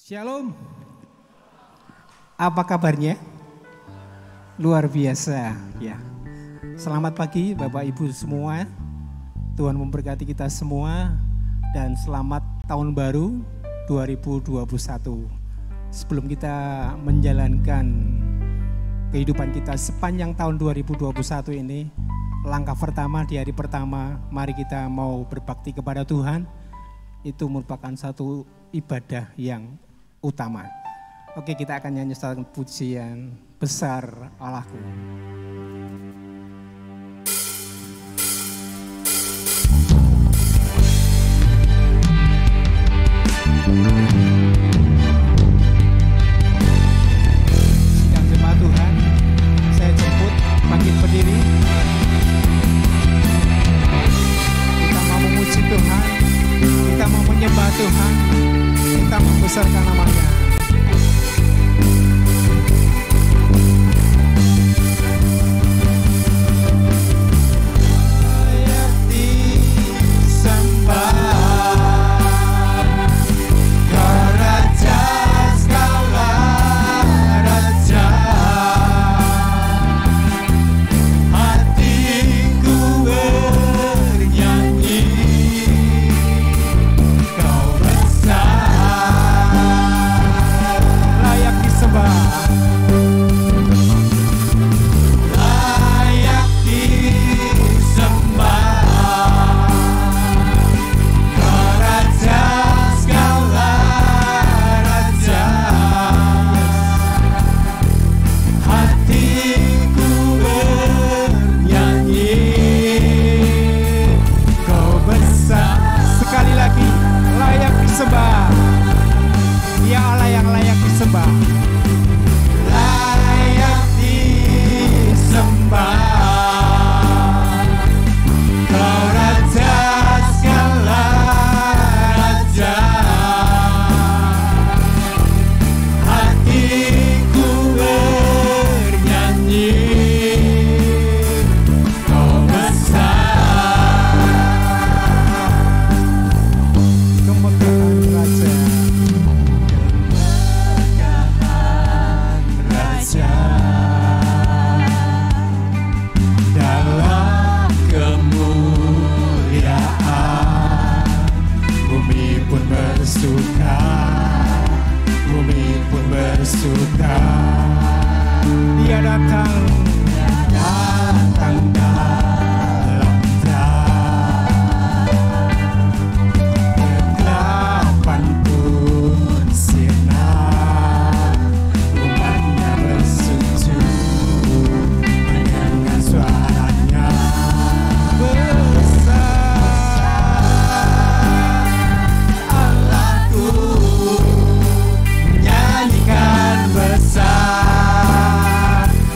Shalom. Apa kabarnya? Luar biasa ya. Selamat pagi Bapak Ibu semua. Tuhan memberkati kita semua dan selamat tahun baru 2021. Sebelum kita menjalankan kehidupan kita sepanjang tahun 2021 ini, langkah pertama di hari pertama, mari kita mau berbakti kepada Tuhan. Itu merupakan satu ibadah yang utama. Oke, kita akan nyanyi satu pujian besar Allahku. Sidang jemaat Tuhan, saya jemput bangkit berdiri. Kita mau memuji Tuhan, kita mau menyembah Tuhan, kita membesarkan namanya.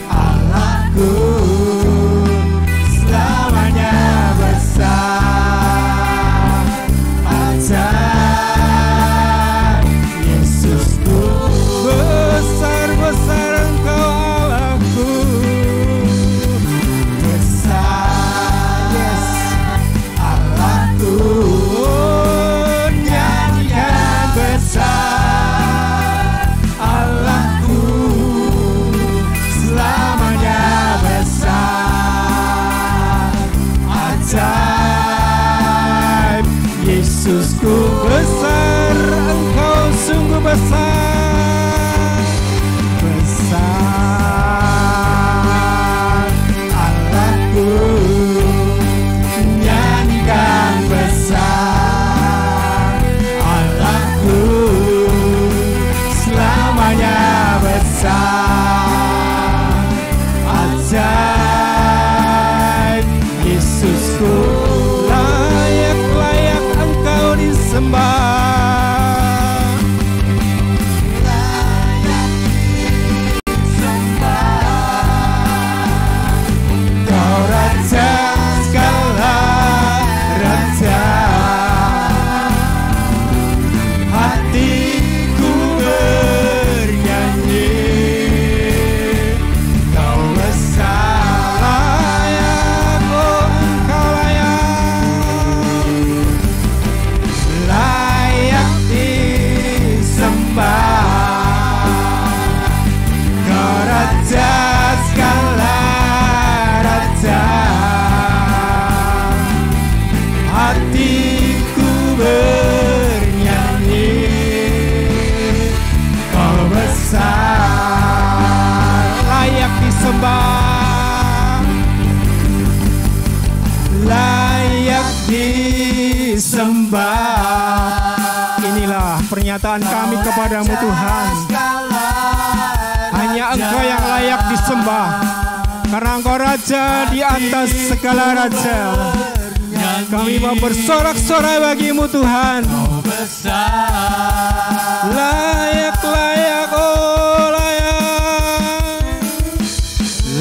Besar Allah. disembah. Inilah pernyataan kami kepadamu Tuhan. Hanya Engkau yang layak disembah, karena Engkau Raja di atas segala raja. Kami mau bersorak-sorai bagimu Tuhan. Layak, layak, oh layak,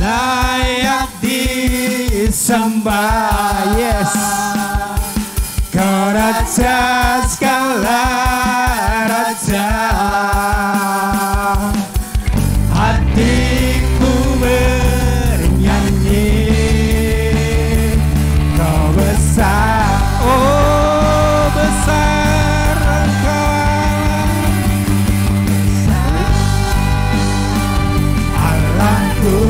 layak disembah. Yes, Kau Raja segala raja. Hatiku bernyanyi, Kau besar, oh besar Engkau, Allahku,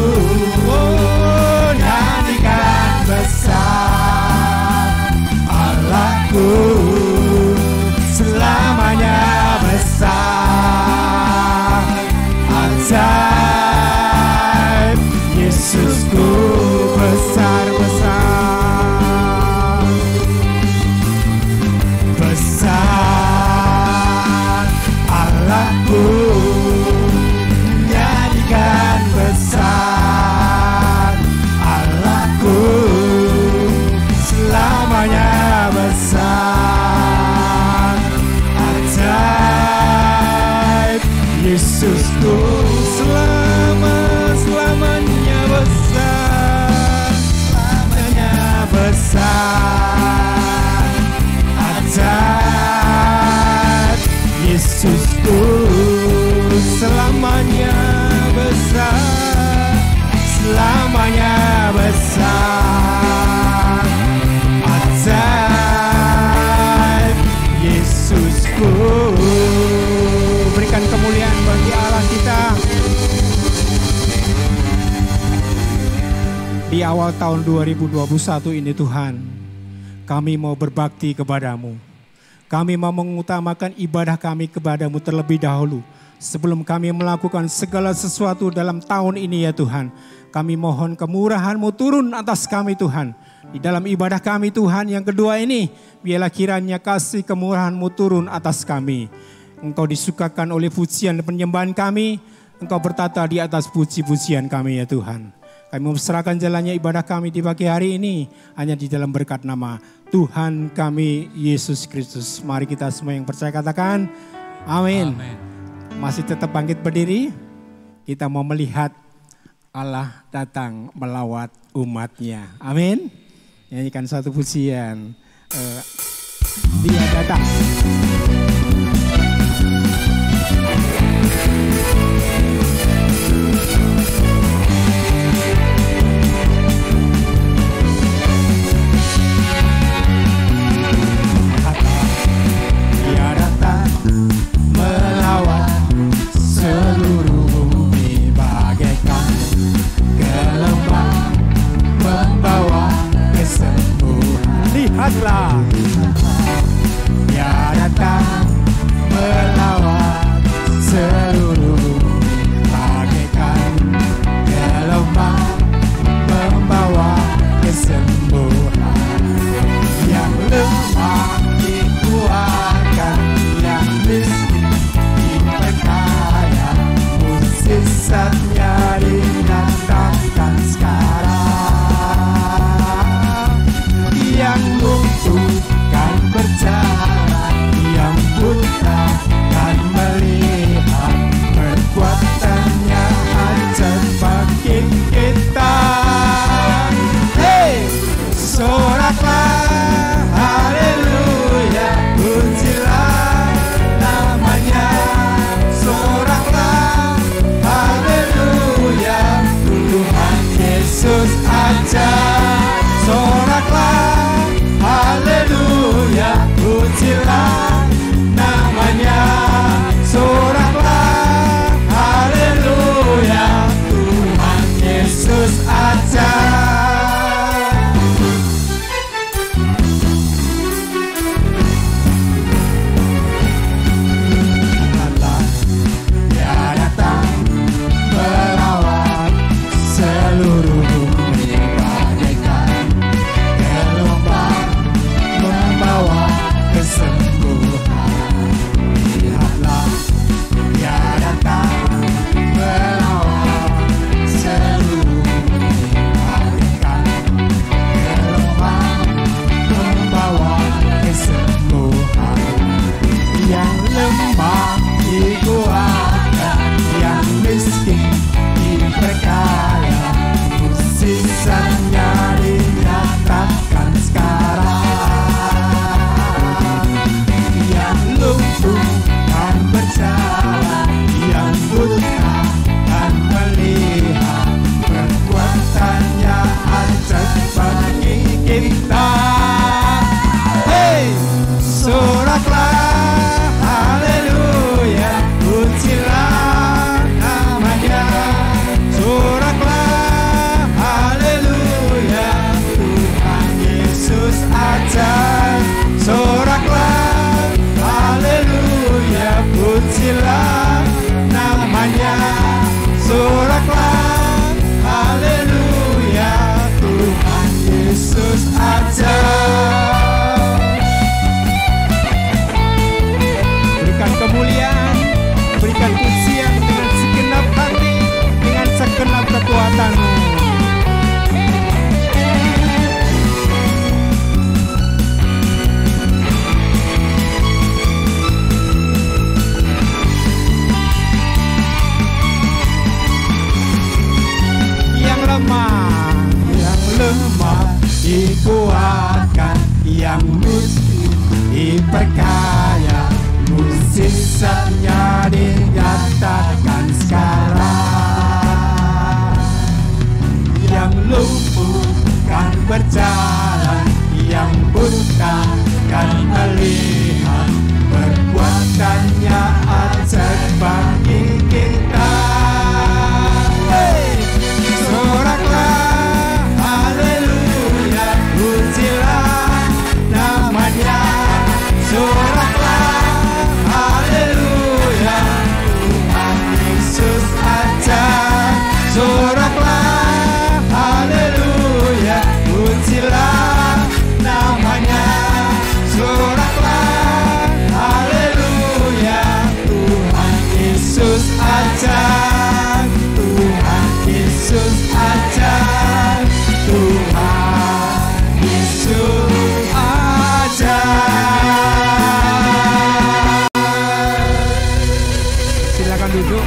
oh nyanyikan besar, Allahku selamanya besar, ajaib Yesusku besar-besar, besar Allahku nyanyikan besar, Allahku selamanya besar, ajaib Yesusku selama-selamanya besar, selamanya besar, ajaib Yesusku selamanya besar, selamanya besar, ajaib Yesusku. Berikan kemuliaan bagi Allah kita. Di awal tahun 2021 ini Tuhan, kami mau berbakti kepadamu. Kami mau mengutamakan ibadah kami kepadamu terlebih dahulu. Sebelum kami melakukan segala sesuatu dalam tahun ini ya Tuhan. Kami mohon kemurahan-Mu turun atas kami Tuhan. Di dalam ibadah kami Tuhan yang kedua ini, biarlah kiranya kasih kemurahan-Mu turun atas kami. Engkau disukakan oleh pujian dan penyembahan kami. Engkau bertata di atas puji-pujian kami ya Tuhan. Kami memserahkan jalannya ibadah kami di pagi hari ini hanya di dalam berkat nama Tuhan kami Yesus Kristus. Mari kita semua yang percaya katakan amin. Masih tetap bangkit berdiri. Kita mau melihat Allah datang melawat umatnya. Amin. Nyanyikan satu pujian. Dia datang. Seluruh bumi bagaikan gelombang membawa kesembuhan. Lihatlah, Dia datang melawat seluruh bumi bagaikan gelombang membawa kesembuhan. Yang lemah dikuatkan, yang miskin diperkaya, mukjizatnya dinyatakan sekarang. Yang lumpuh kan berjalan, yang buta kan melihat, Yesus aja. Berikan kemuliaan, berikan pujian dengan segenap hati, dengan segenap kekuatan-Mu. Lemah dikuatkan, yang miskin diperkaya, mujizatnya dinyatakan sekarang. Yang lumpuh kan berjalan, yang buta kan melihat, perbuatannya ajaib bagi kita. Soraklah, haleluya, pujilah namanya. Soraklah, haleluya, Tuhan Yesus aja. Soraklah, haleluya, pujilah namanya. Soraklah, haleluya, Tuhan Yesus aja. Tuhan Yesus aja. Tuhan Yesus aja. Silakan duduk.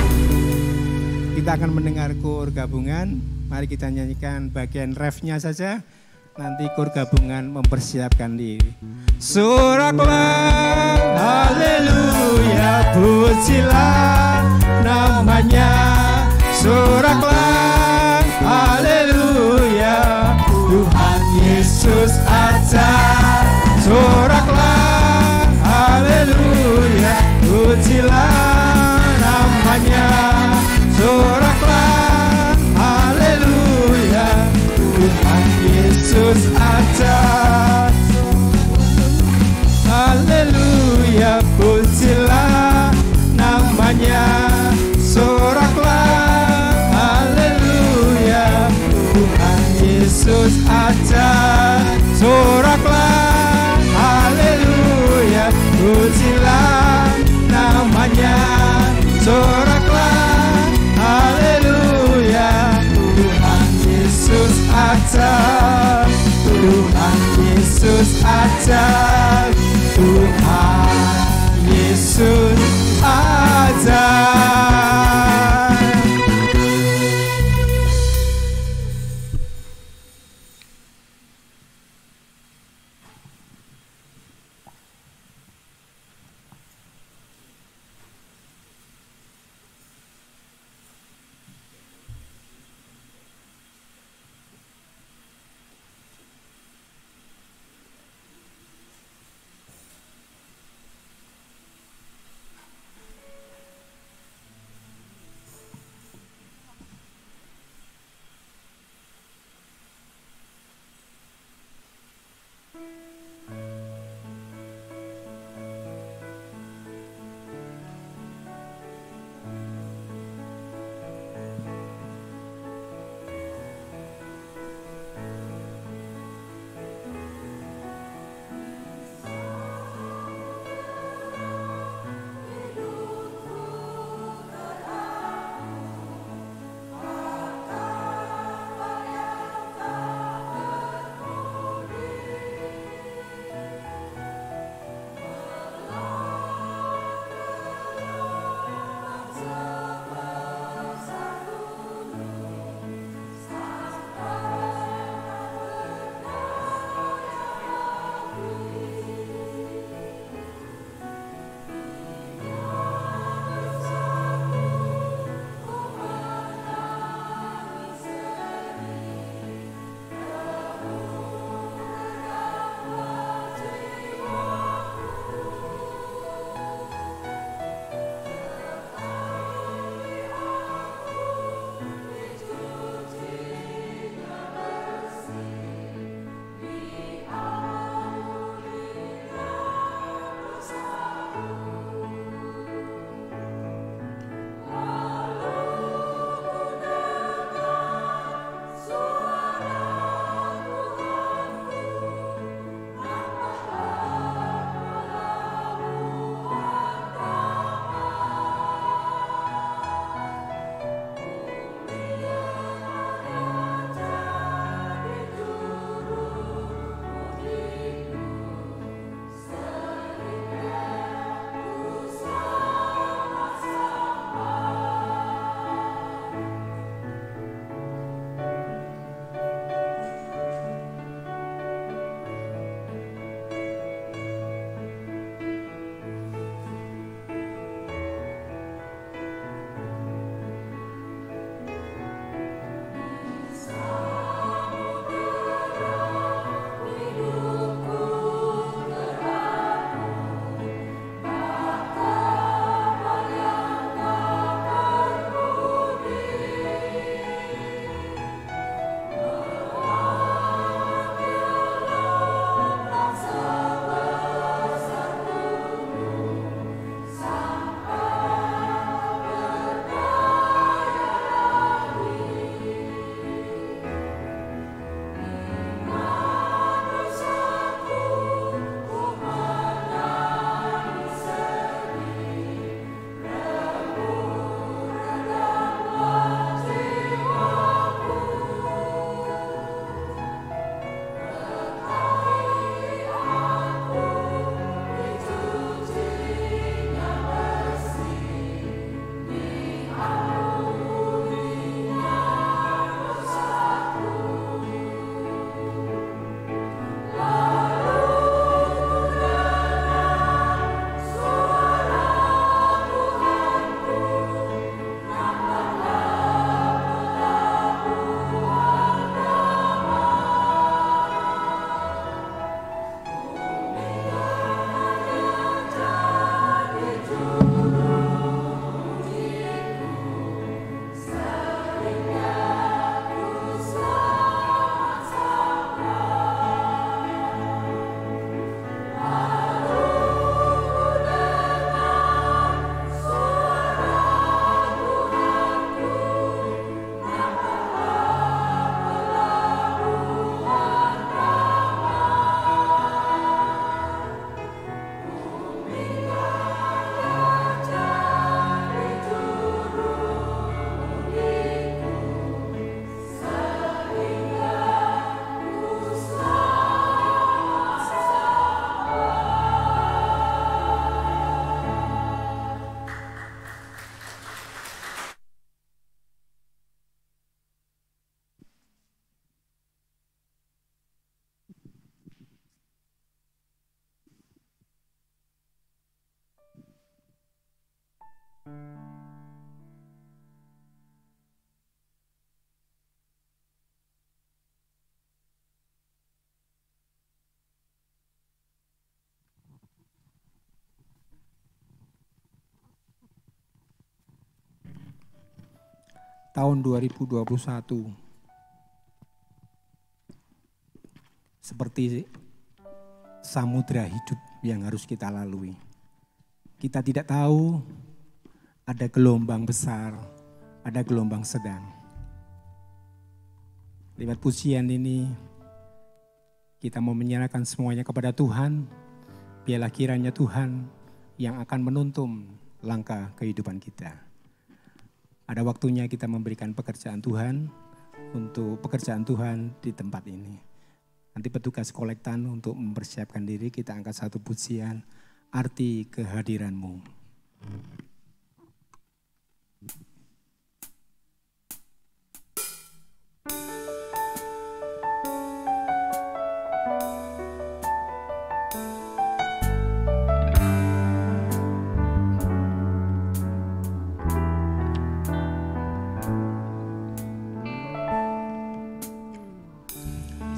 Kita akan mendengar kur gabungan. Mari kita nyanyikan bagian refnya saja. Nanti kur gabungan mempersiapkan diri. Soraklah, haleluya, pujilah namanya. Soraklah, haleluya, Tuhan Yesus aja. Soraklah, haleluya, pujilah namanya. Soraklah, haleluya, Tuhan Yesus aja. Haleluya, pujilah namanya. Soraklah, haleluya, Tuhan Yesus aja. Soraklah, haleluya, pujilah namanya. Soraklah, haleluya, Tuhan Yesus aja. Tuhan Yesus aja. Tuhan Yesus aja. Tahun 2021 seperti samudra hidup yang harus kita lalui. Kita tidak tahu ada gelombang besar, ada gelombang sedang. Lewat pujian ini kita mau menyerahkan semuanya kepada Tuhan. Biarlah kiranya Tuhan yang akan menuntun langkah kehidupan kita. Ada waktunya kita memberikan pekerjaan Tuhan untuk pekerjaan Tuhan di tempat ini. Nanti petugas kolektan untuk mempersiapkan diri, kita angkat satu pujian, arti kehadiran-Mu.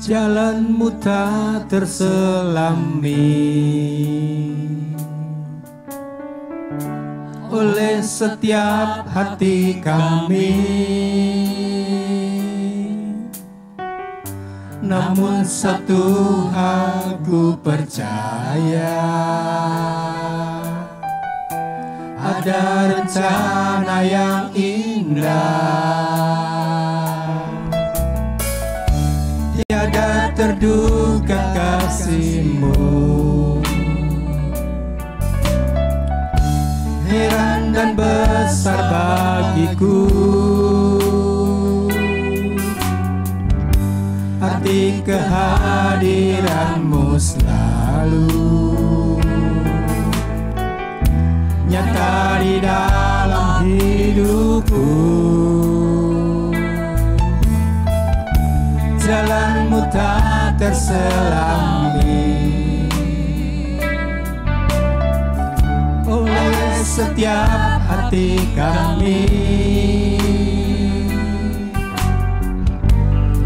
Jalanmu tak terselami oleh setiap hati kami, namun satu aku percaya, ada rencana yang indah. Tiada terduga kasih-Mu, heran dan besar bagiku, arti kehadiran-Mu selalu nyata di dalam hidupku. Jalan-Mu tak terselami oleh setiap hati kami,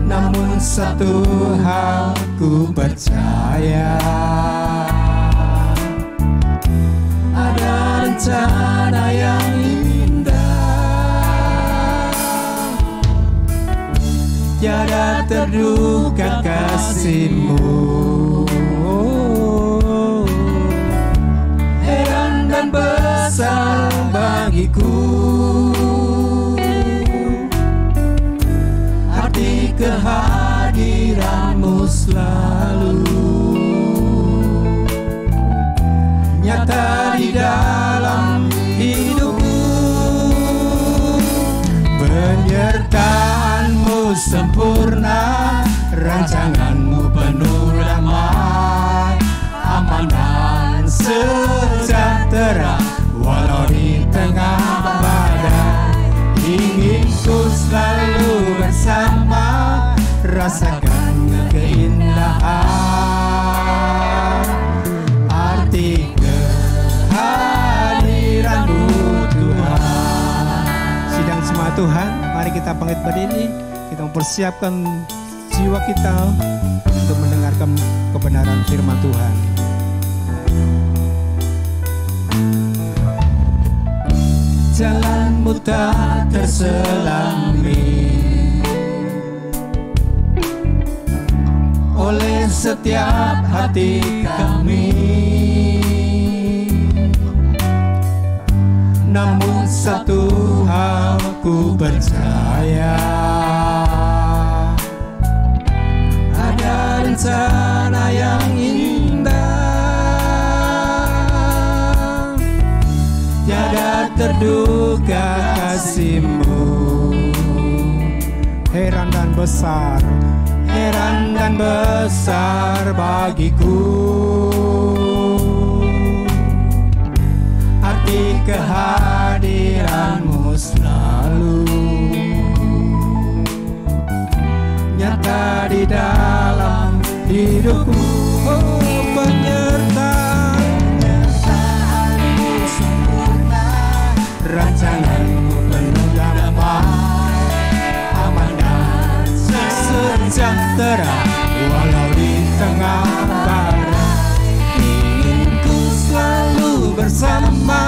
namun satu hal ku percaya, ada rencana yang indah. Tiada terduga kasih-Mu, heran dan besar bagiku, arti kehadiran-Mu selalu nyata di dalam hidupku. Penyertaan-Mu sempurna, rancangan-Mu penuh damai, aman dan sejahtera walau di tengah badai. Ingin ku selalu bersama, rasakan keindahan arti kehadiran-Mu Tuhan. Sidang semua Tuhan, mari kita bangkit berdiri, kita mempersiapkan jiwa kita untuk mendengarkan kebenaran firman Tuhan. Jalan-Mu tak terselami oleh setiap hati kami, namun satu hal ku percaya, ada rencana yang indah. Tiada terduga kasih-Mu, Heran dan besar, heran dan besar bagiku, arti kehadiran-Mu selalu nyata di dalam hidupku. Oh, penyertaan-Mu sempurna, bara. Ingin ku selalu bersama,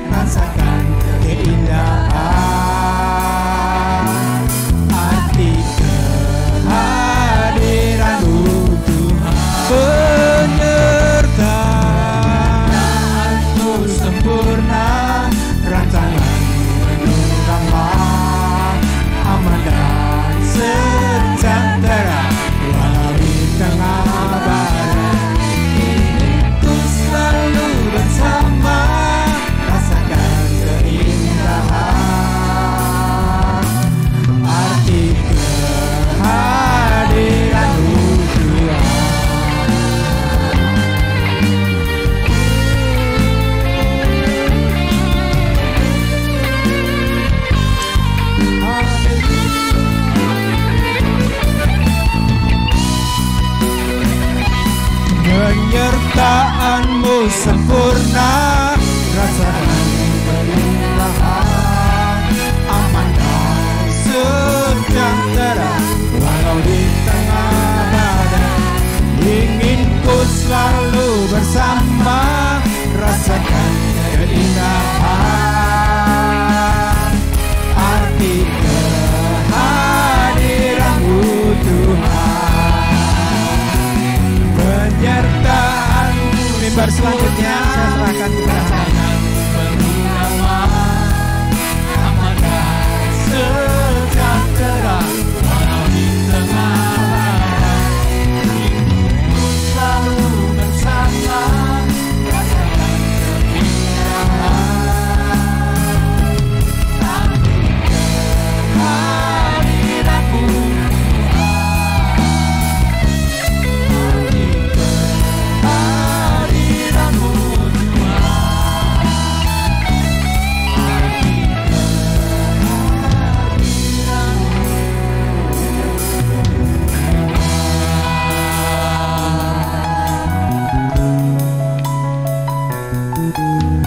rasakan keindahan arti kehadiran-Mu Tuhan. Penyertaan-Mu sempurna, rancangan-Mu penuh rahmat, aman dan sejahtera walau di tengah badai. Ingin ku selalu bersama, rasakan keindahan arti kehadiran-Mu Tuhan. Penyertaan-Mu sempurna, rasakan keindahan, aman dan sejahtera walau di tengah badai. Ingin ku selalu bersama, rasakan keindahan arti kehadiran-Mu Tuhan. Penyertaan-Mu. Mimbar selanjutnya saya serahkan kepada aman dan sejahtera walau di tengah badai. Ingin ku selalu bersama, rasakan keindahan arti kehadiran-Mu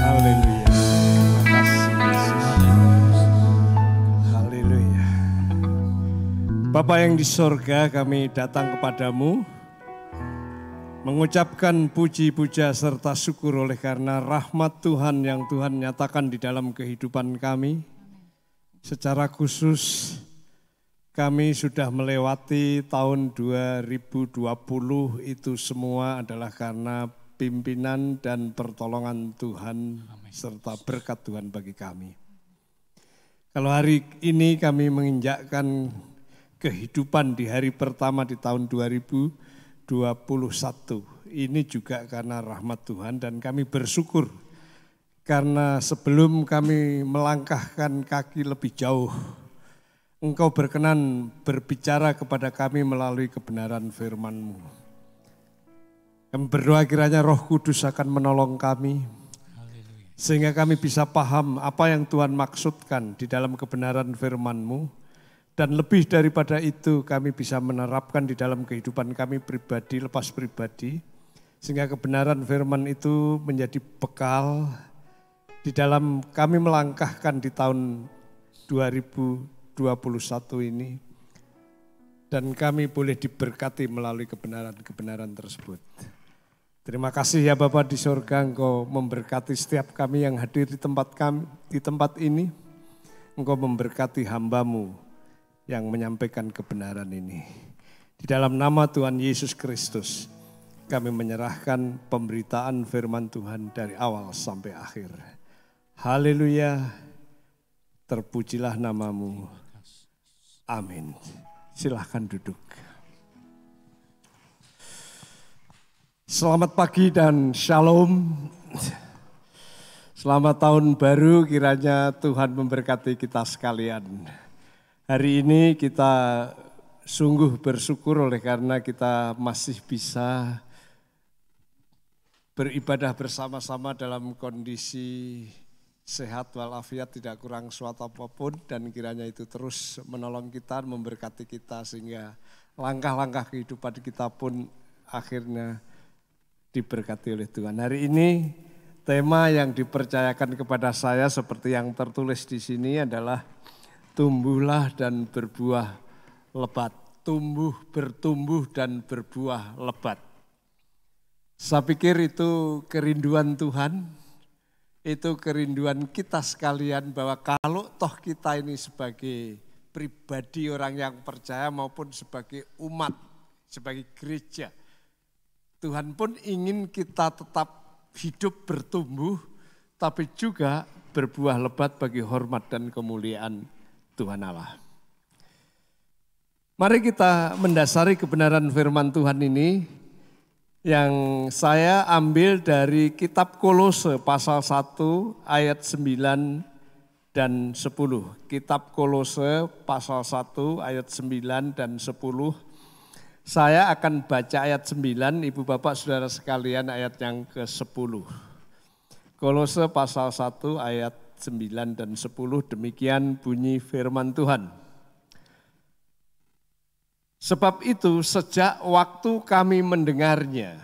Haleluya. Terima kasih Yesus. Haleluya. Bapa yang di sorga, kami datang kepadamu mengucapkan puji-puja serta syukur oleh karena rahmat Tuhan yang Tuhan nyatakan di dalam kehidupan kami. Secara khusus kami sudah melewati tahun 2020, itu semua adalah karena pimpinan dan pertolongan Tuhan serta berkat Tuhan bagi kami. Kalau hari ini kami menginjakkan kehidupan di hari pertama di tahun 2021, ini juga karena rahmat Tuhan dan kami bersyukur karena sebelum kami melangkahkan kaki lebih jauh, Engkau berkenan berbicara kepada kami melalui kebenaran firman-Mu. Kami berdoa kiranya Roh Kudus akan menolong kami, sehingga kami bisa paham apa yang Tuhan maksudkan di dalam kebenaran firman-Mu. Dan lebih daripada itu kami bisa menerapkan di dalam kehidupan kami pribadi, lepas pribadi. Sehingga kebenaran firman itu menjadi bekal di dalam kami melangkahkan di tahun 2021 ini. Dan kami boleh diberkati melalui kebenaran-kebenaran tersebut. Terima kasih ya Bapak di surga, Engkau memberkati setiap kami yang hadir di tempat ini. Engkau memberkati hamba-Mu yang menyampaikan kebenaran ini. Di dalam nama Tuhan Yesus Kristus, kami menyerahkan pemberitaan firman Tuhan dari awal sampai akhir. Haleluya, terpujilah nama-Mu. Amin. Silahkan duduk. Selamat pagi dan shalom. Selamat tahun baru, kiranya Tuhan memberkati kita sekalian. Hari ini kita sungguh bersyukur oleh karena kita masih bisa beribadah bersama-sama dalam kondisi sehat walafiat, tidak kurang suatu apapun, dan kiranya itu terus menolong kita, memberkati kita sehingga langkah-langkah kehidupan kita pun akhirnya diberkati oleh Tuhan. Hari ini tema yang dipercayakan kepada saya seperti yang tertulis di sini adalah tumbuhlah dan berbuah lebat. Bertumbuh dan berbuah lebat. Saya pikir itu kerinduan Tuhan, itu kerinduan kita sekalian bahwa kalau toh kita ini sebagai pribadi orang yang percaya maupun sebagai umat, sebagai gereja, Tuhan pun ingin kita tetap hidup bertumbuh, tapi juga berbuah lebat bagi hormat dan kemuliaan Tuhan Allah. Mari kita mendasari kebenaran firman Tuhan ini yang saya ambil dari kitab Kolose pasal 1 ayat 9 dan 10. Kitab Kolose pasal 1 ayat 9 dan 10. Saya akan baca ayat 9, Ibu Bapak Saudara sekalian ayat yang ke-10. Kolose pasal 1 ayat 9 dan 10, demikian bunyi firman Tuhan. Sebab itu sejak waktu kami mendengarnya,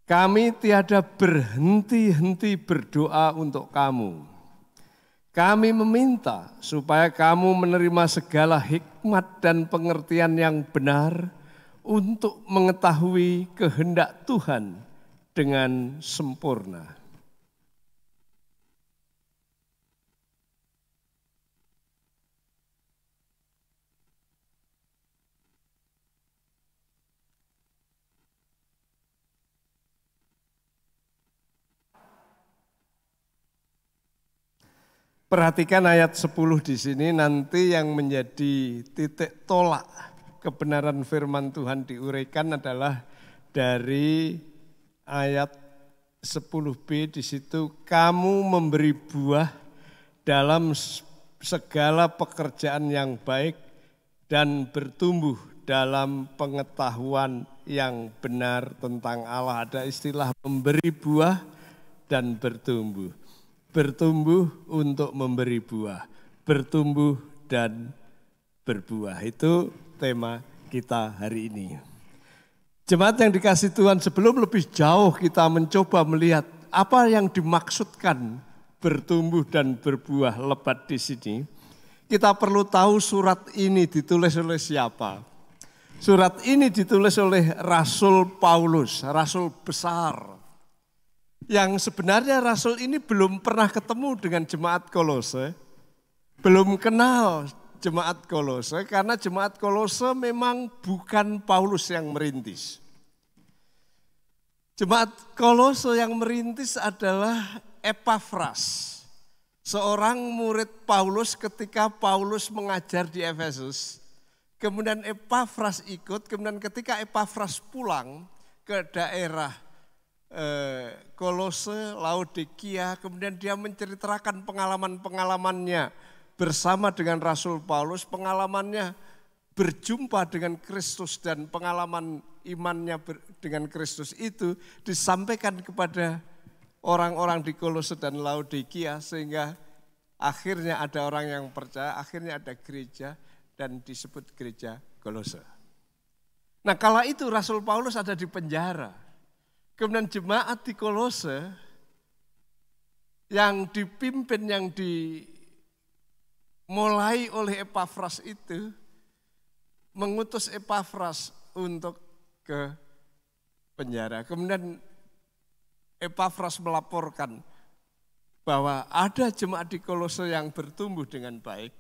kami tiada berhenti-henti berdoa untuk kamu. Kami meminta supaya kamu menerima segala hikmat dan pengertian yang benar untuk mengetahui kehendak Tuhan dengan sempurna. Perhatikan ayat 10 di sini, nanti yang menjadi titik tolak kebenaran firman Tuhan diuraikan adalah dari ayat 10b di situ, kamu memberi buah dalam segala pekerjaan yang baik dan bertumbuh dalam pengetahuan yang benar tentang Allah. Ada istilah memberi buah dan bertumbuh. Bertumbuh untuk memberi buah, bertumbuh dan berbuah. Itu tema kita hari ini. Jemaat yang dikasihi Tuhan, sebelum lebih jauh kita mencoba melihat apa yang dimaksudkan bertumbuh dan berbuah lebat di sini, kita perlu tahu surat ini ditulis oleh siapa. Surat ini ditulis oleh Rasul Paulus, rasul besar. Yang sebenarnya rasul ini belum pernah ketemu dengan jemaat Kolose, belum kenal jemaat Kolose, karena jemaat Kolose memang bukan Paulus yang merintis. Jemaat Kolose yang merintis adalah Epafras, seorang murid Paulus ketika Paulus mengajar di Efesus. Kemudian Epafras ikut, kemudian ketika Epafras pulang ke daerah Kolose, Laodikia, kemudian dia menceritakan pengalaman-pengalamannya bersama dengan Rasul Paulus, pengalamannya berjumpa dengan Kristus dan pengalaman imannya dengan Kristus itu disampaikan kepada orang-orang di Kolose dan Laodikia sehingga akhirnya ada orang yang percaya, akhirnya ada gereja dan disebut gereja Kolose. Nah, kala itu Rasul Paulus ada di penjara. Kemudian jemaat di Kolose yang dipimpin, yang dimulai oleh Epafras itu mengutus Epafras untuk ke penjara. Kemudian Epafras melaporkan bahwa ada jemaat di Kolose yang bertumbuh dengan baik.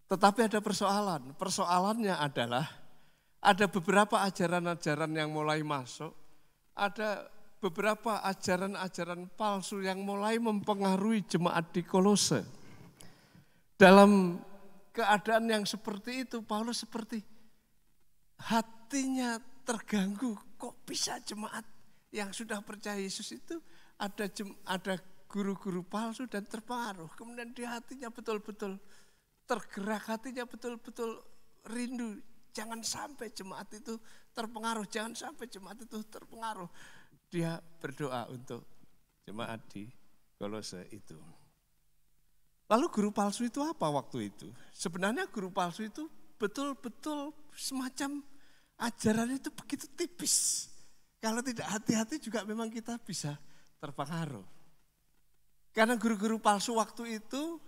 Tetapi ada persoalan. Persoalannya adalah ada beberapa ajaran-ajaran yang mulai masuk. Ada beberapa ajaran-ajaran palsu yang mulai mempengaruhi jemaat di Kolose. Dalam keadaan yang seperti itu, Paulus seperti hatinya terganggu. Kok bisa jemaat yang sudah percaya Yesus itu ada guru-guru palsu dan terpengaruh. Kemudian di hatinya betul-betul tergerak, hatinya betul-betul rindu. Jangan sampai jemaat itu terpengaruh, jangan sampai jemaat itu terpengaruh. Dia berdoa untuk jemaat di Kolose itu. Lalu guru palsu itu apa waktu itu? Sebenarnya guru palsu itu betul-betul semacam ajaran itu begitu tipis. Kalau tidak hati-hati juga memang kita bisa terpengaruh. Karena guru-guru palsu waktu itu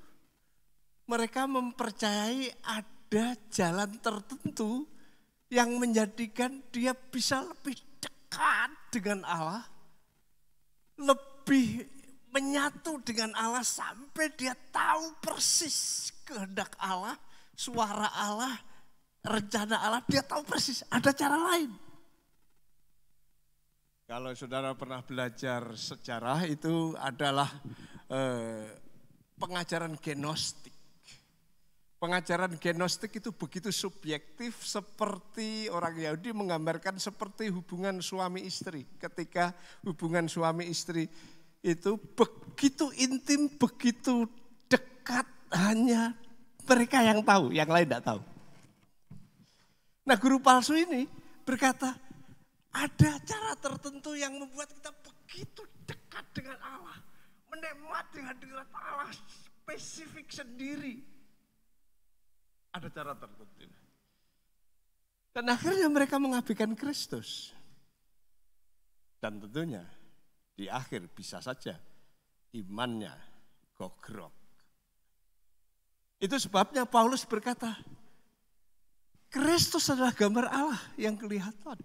mereka mempercayai ada jalan tertentu yang menjadikan dia bisa lebih dekat dekat dengan Allah, lebih menyatu dengan Allah sampai dia tahu persis kehendak Allah, suara Allah, rencana Allah, dia tahu persis. Ada cara lain. Kalau saudara pernah belajar sejarah, itu adalah pengajaran gnostik. Pengajaran gnostik itu begitu subjektif, seperti orang Yahudi menggambarkan seperti hubungan suami istri. Ketika hubungan suami istri itu begitu intim, begitu dekat, hanya mereka yang tahu, yang lain tidak tahu. Nah, guru palsu ini berkata, ada cara tertentu yang membuat kita begitu dekat dengan Allah, menikmat dengan Allah spesifik sendiri. Ada cara tertentu. Dan akhirnya mereka mengabaikan Kristus. Dan tentunya di akhir bisa saja imannya gogrok. Itu sebabnya Paulus berkata, Kristus adalah gambar Allah yang kelihatan.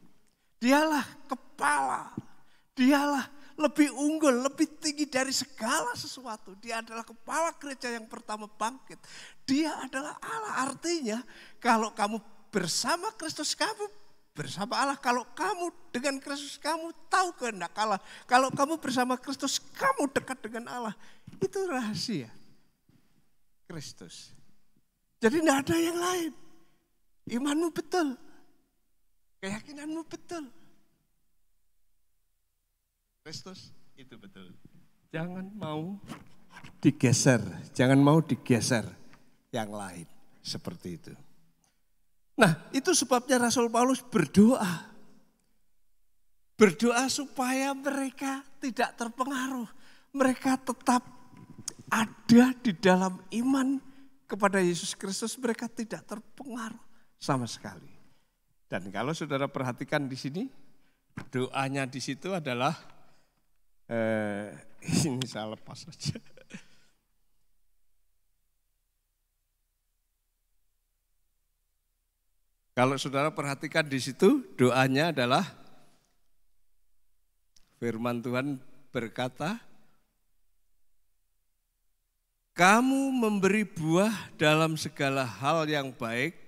Dialah kepala, dialah lebih unggul, lebih tinggi dari segala sesuatu. Dia adalah kepala gereja yang pertama bangkit. Dia adalah Allah, artinya kalau kamu bersama Kristus, kamu bersama Allah. Kalau kamu dengan Kristus, kamu tahu kehendak Allah. Kalau kamu bersama Kristus, kamu dekat dengan Allah. Itu rahasia Kristus. Jadi tidak ada yang lain. Imanmu betul. Keyakinanmu betul. Kristus itu betul. Jangan mau digeser. Jangan mau digeser yang lain. Seperti itu. Nah, itu sebabnya Rasul Paulus berdoa. Berdoa supaya mereka tidak terpengaruh. Mereka tetap ada di dalam iman kepada Yesus Kristus. Mereka tidak terpengaruh sama sekali. Dan kalau saudara perhatikan di sini, doanya di situ adalah, ini saya lepas saja. Kalau saudara perhatikan di situ, doanya adalah, firman Tuhan berkata, kamu memberi buah dalam segala hal yang baik,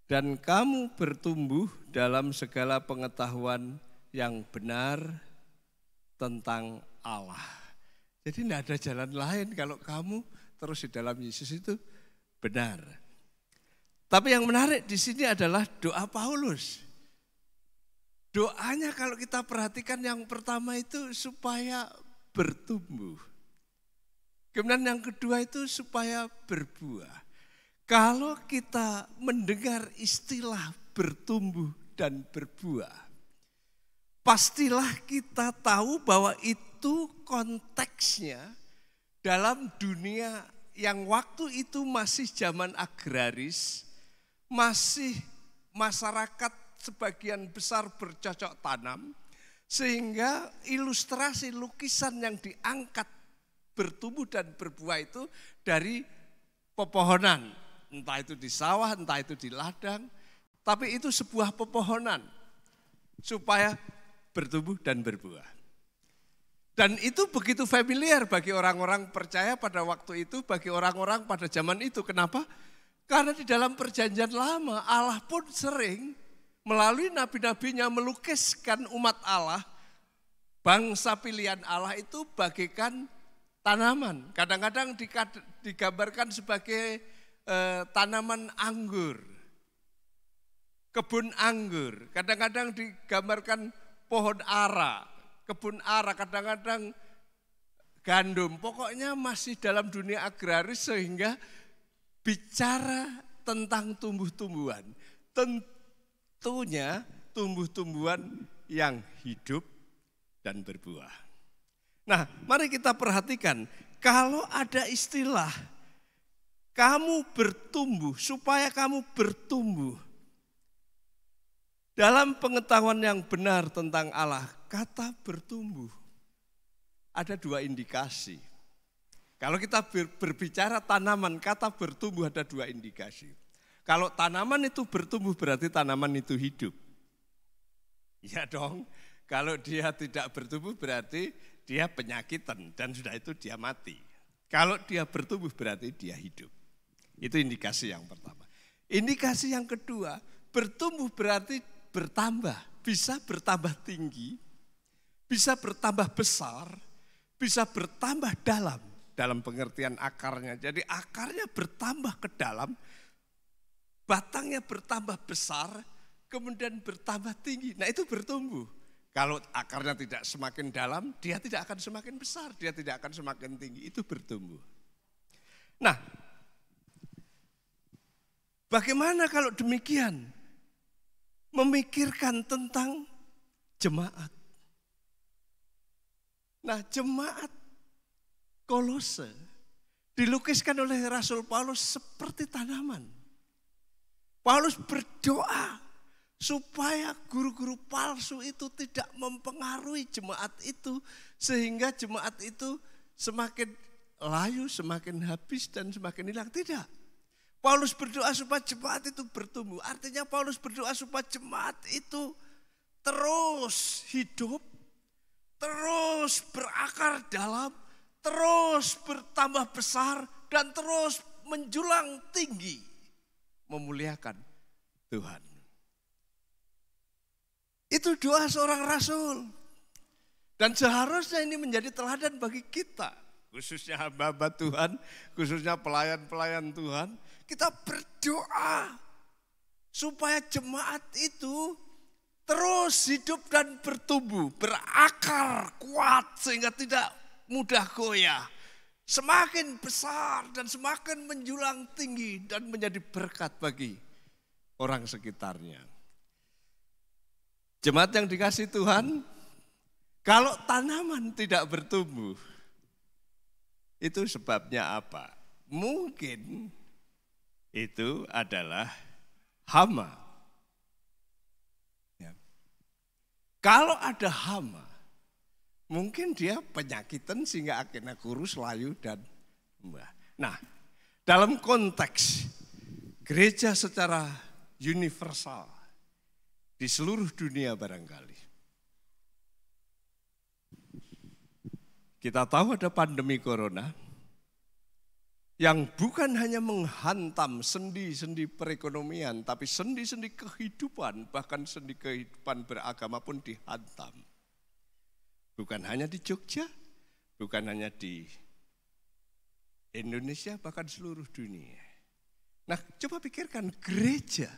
dan kamu bertumbuh dalam segala pengetahuan yang benar tentang Allah. Jadi tidak ada jalan lain kalau kamu terus di dalam Yesus itu benar. Tapi yang menarik di sini adalah doa Paulus. Doanya kalau kita perhatikan yang pertama itu supaya bertumbuh. Kemudian yang kedua itu supaya berbuah. Kalau kita mendengar istilah bertumbuh dan berbuah, pastilah kita tahu bahwa itu konteksnya dalam dunia yang waktu itu masih zaman agraris, masih masyarakat sebagian besar bercocok tanam, sehingga ilustrasi lukisan yang diangkat bertumbuh dan berbuah itu dari pepohonan. Entah itu di sawah, entah itu di ladang, tapi itu sebuah pepohonan supaya bertumbuh dan berbuah. Dan itu begitu familiar bagi orang-orang percaya pada waktu itu, bagi orang-orang pada zaman itu. Kenapa? Karena di dalam perjanjian lama Allah pun sering melalui nabi-nabinya melukiskan umat Allah, bangsa pilihan Allah itu bagaikan tanaman. Kadang-kadang digambarkan sebagai tanaman anggur, kebun anggur. Kadang-kadang digambarkan pohon ara, kebun ara, kadang-kadang gandum. Pokoknya masih dalam dunia agraris sehingga bicara tentang tumbuh-tumbuhan. Tentunya tumbuh-tumbuhan yang hidup dan berbuah. Nah, mari kita perhatikan, kalau ada istilah kamu bertumbuh, supaya kamu bertumbuh dalam pengetahuan yang benar tentang Allah, kata bertumbuh ada dua indikasi. Kalau kita berbicara tanaman, kata bertumbuh ada dua indikasi. Kalau tanaman itu bertumbuh berarti tanaman itu hidup. Iya dong. Kalau dia tidak bertumbuh berarti dia penyakitan dan sudah itu dia mati. Kalau dia bertumbuh berarti dia hidup. Itu indikasi yang pertama. Indikasi yang kedua, bertumbuh berarti bertambah. Bisa bertambah tinggi, bisa bertambah besar, bisa bertambah dalam pengertian akarnya. Jadi akarnya bertambah ke dalam, batangnya bertambah besar, kemudian bertambah tinggi. Nah itu bertumbuh. Kalau akarnya tidak semakin dalam, dia tidak akan semakin besar, dia tidak akan semakin tinggi. Itu bertumbuh. Nah, bagaimana kalau demikian? Memikirkan tentang jemaat. Nah, jemaat Kolose dilukiskan oleh Rasul Paulus seperti tanaman. Paulus berdoa supaya guru-guru palsu itu tidak mempengaruhi jemaat itu, sehingga jemaat itu semakin layu, semakin habis dan semakin hilang. Tidak. Paulus berdoa supaya jemaat itu bertumbuh. Artinya Paulus berdoa supaya jemaat itu terus hidup, terus berakar dalam, terus bertambah besar, dan terus menjulang tinggi, memuliakan Tuhan. Itu doa seorang rasul. Dan seharusnya ini menjadi teladan bagi kita, khususnya hamba-hamba Tuhan, khususnya pelayan-pelayan Tuhan. Kita berdoa supaya jemaat itu terus hidup dan bertumbuh, berakar kuat sehingga tidak mudah goyah. Semakin besar dan semakin menjulang tinggi dan menjadi berkat bagi orang sekitarnya. Jemaat yang dikasihi Tuhan, kalau tanaman tidak bertumbuh, itu sebabnya apa? Mungkin itu adalah hama. Ya. Kalau ada hama, mungkin dia penyakitan sehingga akhirnya kurus, layu, dan mbah. Nah, dalam konteks gereja secara universal di seluruh dunia barangkali, kita tahu ada pandemi corona yang bukan hanya menghantam sendi-sendi perekonomian, tapi sendi-sendi kehidupan, bahkan sendi kehidupan beragama pun dihantam. Bukan hanya di Jogja, bukan hanya di Indonesia, bahkan seluruh dunia. Nah, coba pikirkan gereja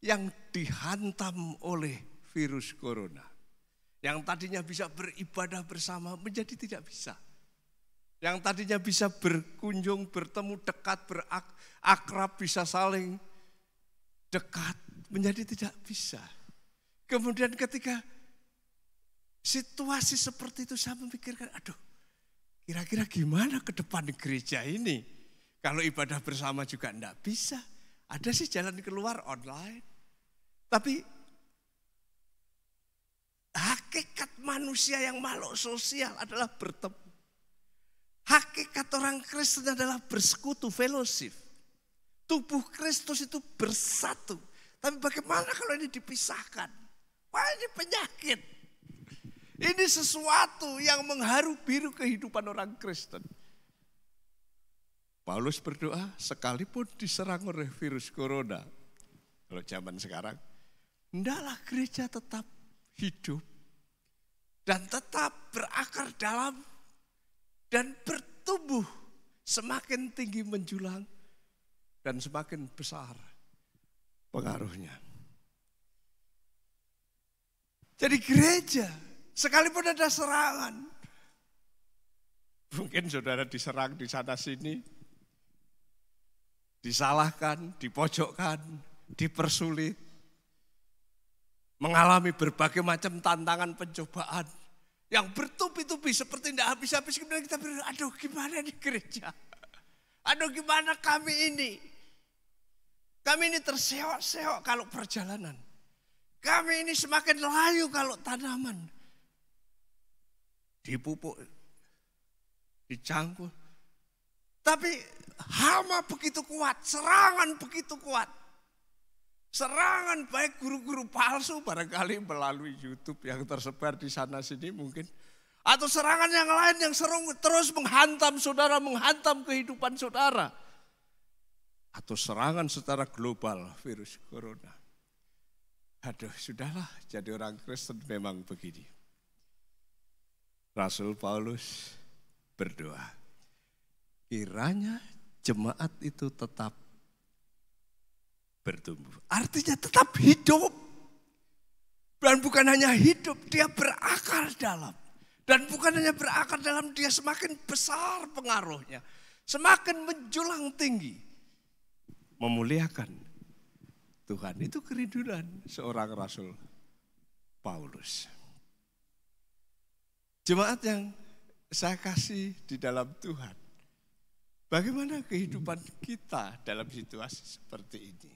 yang dihantam oleh virus corona, yang tadinya bisa beribadah bersama menjadi tidak bisa. Yang tadinya bisa berkunjung, bertemu dekat, berakrab, bisa saling dekat, menjadi tidak bisa. Kemudian ketika situasi seperti itu saya memikirkan, aduh kira-kira gimana ke depan gereja ini? Kalau ibadah bersama juga enggak bisa. Ada sih jalan keluar online. Tapi hakikat manusia yang makhluk sosial adalah bertemu. Hakikat orang Kristen adalah bersekutu, fellowship. Tubuh Kristus itu bersatu. Tapi bagaimana kalau ini dipisahkan? Wah, ini penyakit. Ini sesuatu yang mengharu-biru kehidupan orang Kristen. Paulus berdoa sekalipun diserang oleh virus corona. Kalau zaman sekarang, hendaklah gereja tetap hidup dan tetap berakar dalam dan bertumbuh, semakin tinggi menjulang dan semakin besar pengaruhnya. Jadi gereja, sekalipun ada serangan, mungkin saudara diserang di sana sini, disalahkan, dipojokkan, dipersulit, mengalami berbagai macam tantangan pencobaan, yang bertubi-tubi seperti tidak habis-habis. Kemudian kita berpikir, aduh gimana nih gereja? Aduh gimana kami ini? Kami ini terseok-seok kalau perjalanan. Kami ini semakin layu kalau tanaman. Dipupuk, dicangkul. Tapi hama begitu kuat, serangan begitu kuat. Serangan baik guru-guru palsu barangkali melalui YouTube yang tersebar di sana sini mungkin. Atau serangan yang lain yang terus menghantam saudara, menghantam kehidupan saudara. Atau serangan secara global virus corona. Aduh, sudahlah, jadi orang Kristen memang begini. Rasul Paulus berdoa, kiranya jemaat itu tetap bertumbuh. Artinya tetap hidup. Dan bukan hanya hidup, dia berakar dalam. Dan bukan hanya berakar dalam, dia semakin besar pengaruhnya. Semakin menjulang tinggi. Memuliakan Tuhan. Itu kerinduan seorang Rasul Paulus. Jemaat yang saya kasih di dalam Tuhan. Bagaimana kehidupan kita dalam situasi seperti ini?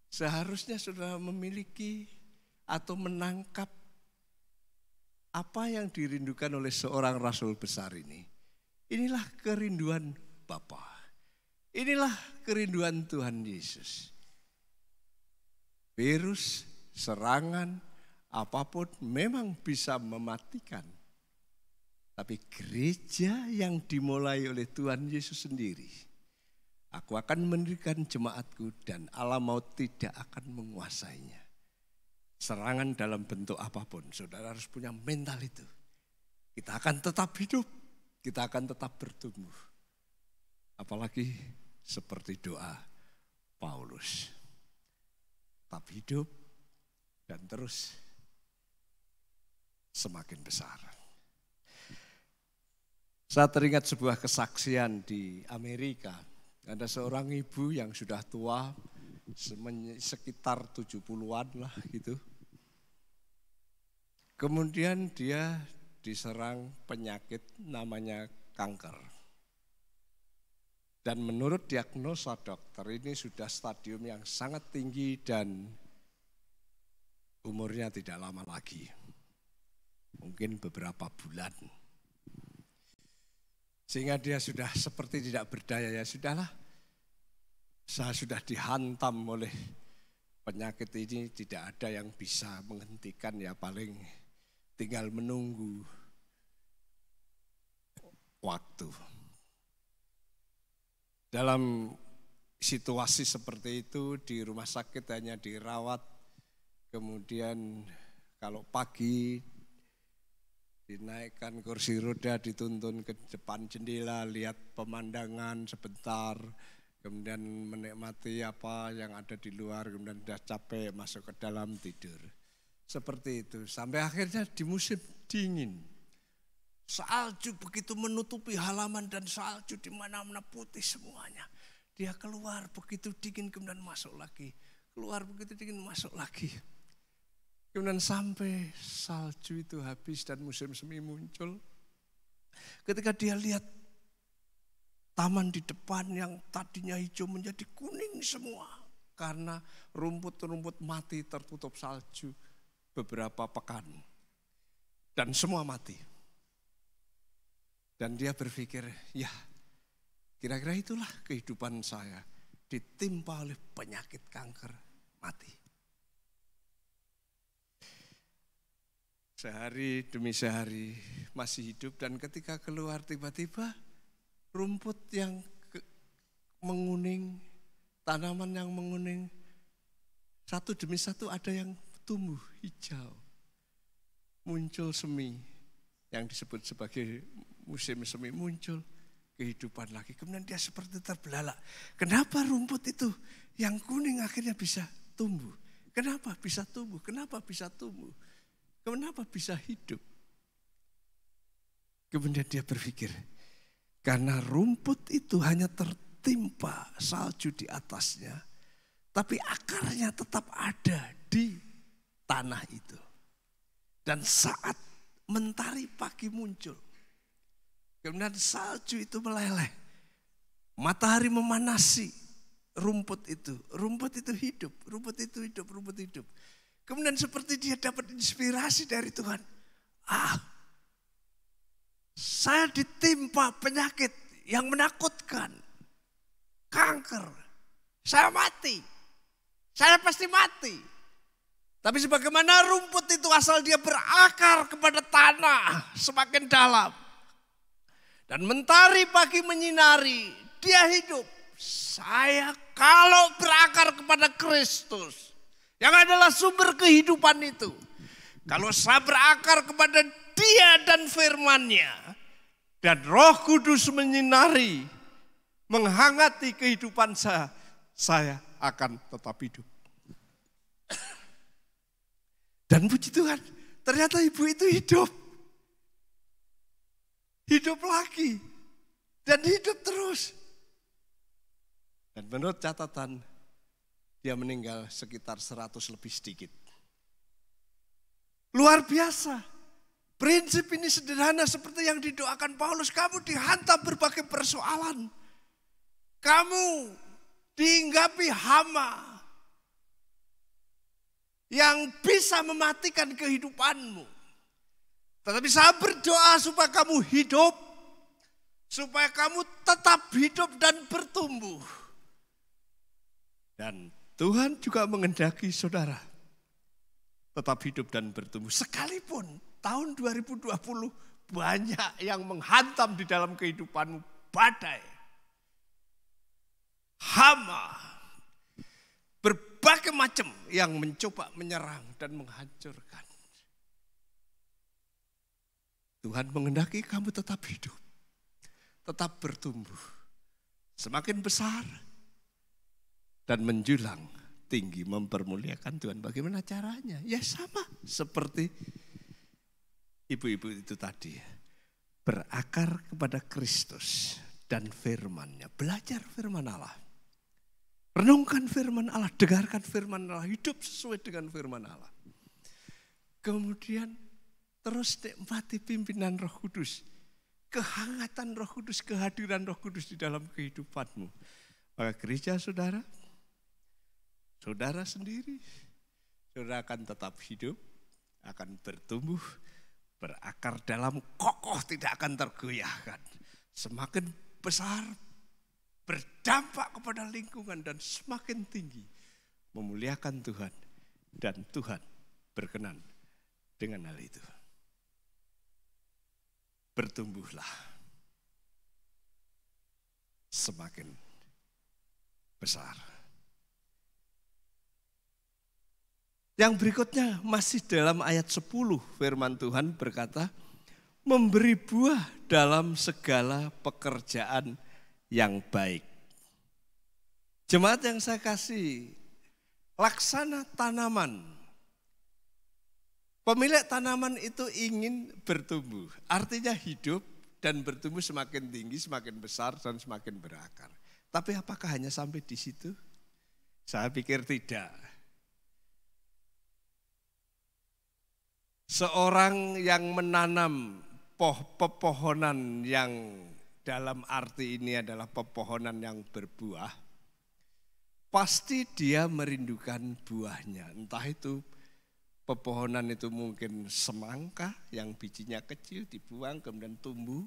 Seharusnya saudara memiliki atau menangkap apa yang dirindukan oleh seorang rasul besar ini. Inilah kerinduan Bapa. Inilah kerinduan Tuhan Yesus. Virus, serangan, apapun memang bisa mematikan. Tapi gereja yang dimulai oleh Tuhan Yesus sendiri, aku akan mendirikan jemaatku dan alam maut tidak akan menguasainya. Serangan dalam bentuk apapun, saudara harus punya mental itu. Kita akan tetap hidup, kita akan tetap bertumbuh. Apalagi seperti doa Paulus. Tetap hidup dan terus semakin besar. Saya teringat sebuah kesaksian di Amerika. Ada seorang ibu yang sudah tua, sekitar 70-an lah gitu. Kemudian dia diserang penyakit namanya kanker. Dan menurut diagnosa dokter ini sudah stadium yang sangat tinggi dan umurnya tidak lama lagi. Mungkin beberapa bulan. Sehingga dia sudah seperti tidak berdaya, ya sudahlah. Saya sudah dihantam oleh penyakit ini, tidak ada yang bisa menghentikan, ya paling tinggal menunggu waktu. Dalam situasi seperti itu di rumah sakit hanya dirawat, kemudian kalau pagi dinaikkan kursi roda, dituntun ke depan jendela, lihat pemandangan sebentar, kemudian menikmati apa yang ada di luar, kemudian sudah capek masuk ke dalam tidur. Seperti itu, sampai akhirnya di musim dingin. Salju begitu menutupi halaman dan salju di mana-mana putih semuanya. Dia keluar begitu dingin kemudian masuk lagi. Keluar begitu dingin masuk lagi. Kemudian sampai salju itu habis dan musim semi muncul. Ketika dia lihat taman di depan yang tadinya hijau menjadi kuning semua. Karena rumput-rumput mati tertutup salju beberapa pekan. Dan semua mati. Dan dia berpikir, ya kira-kira itulah kehidupan saya. Ditimpa oleh penyakit kanker, mati. Sehari demi sehari masih hidup dan ketika keluar tiba-tiba rumput yang menguning, tanaman yang menguning, satu demi satu ada yang tumbuh hijau. Muncul semi yang disebut sebagai musim semi, muncul kehidupan lagi. Kemudian dia seperti terbelalak. Kenapa rumput itu yang kuning akhirnya bisa tumbuh? Kenapa bisa tumbuh? Kenapa bisa tumbuh? Kenapa bisa hidup? Kemudian dia berpikir, karena rumput itu hanya tertimpa salju di atasnya, tapi akarnya tetap ada di tanah itu. Dan saat mentari pagi muncul, kemudian salju itu meleleh, matahari memanasi rumput itu hidup, rumput itu hidup, rumput hidup. Kemudian seperti dia dapat inspirasi dari Tuhan. Saya ditimpa penyakit yang menakutkan. Kanker. Saya mati. saya pasti mati. Tapi sebagaimana rumput itu asal dia berakar kepada tanah semakin dalam. Dan mentari pagi menyinari, dia hidup. Saya kalau berakar kepada Kristus, yang adalah sumber kehidupan itu. Kalau saya berakar kepada Dia dan firman-Nya, dan Roh Kudus menyinari, menghangati kehidupan saya akan tetap hidup. Dan puji Tuhan, ternyata ibu itu hidup. Hidup lagi. Dan hidup terus. Dan menurut catatan, dia meninggal sekitar 100 lebih sedikit. Luar biasa. Prinsip ini sederhana seperti yang didoakan Paulus. Kamu dihantam berbagai persoalan. Kamu dihinggapi hama yang bisa mematikan kehidupanmu. Tetapi saya berdoa supaya kamu hidup, supaya kamu tetap hidup dan bertumbuh. Dan Tuhan juga mengendaki saudara tetap hidup dan bertumbuh. Sekalipun tahun 2020 banyak yang menghantam di dalam kehidupanmu, badai, hama, berbagai macam yang mencoba menyerang dan menghancurkan. Tuhan mengendaki kamu tetap hidup, tetap bertumbuh, semakin besar dan menjulang tinggi mempermuliakan Tuhan. Bagaimana caranya? Ya sama seperti ibu-ibu itu tadi. Berakar kepada Kristus dan firman-Nya. Belajar firman Allah. Renungkan firman Allah, dengarkan firman Allah, hidup sesuai dengan firman Allah. Kemudian terus nikmati pimpinan Roh Kudus. Kehangatan Roh Kudus, kehadiran Roh Kudus di dalam kehidupanmu. Maka gereja saudara sendiri, saudara akan tetap hidup, akan bertumbuh, berakar dalam kokoh, tidak akan tergoyahkan. Semakin besar, berdampak kepada lingkungan dan semakin tinggi, memuliakan Tuhan. Dan Tuhan berkenan dengan hal itu. Bertumbuhlah, semakin besar. Yang berikutnya masih dalam ayat 10 firman Tuhan berkata, memberi buah dalam segala pekerjaan yang baik. Jemaat yang saya kasih, laksana tanaman. Pemilik tanaman itu ingin bertumbuh, artinya hidup dan bertumbuh semakin tinggi, semakin besar dan semakin berakar. Tapi apakah hanya sampai di situ? Saya pikir tidak. Seorang yang menanam pepohonan yang dalam arti ini adalah pepohonan yang berbuah, pasti dia merindukan buahnya. Entah itu pepohonan itu mungkin semangka yang bijinya kecil dibuang kemudian tumbuh.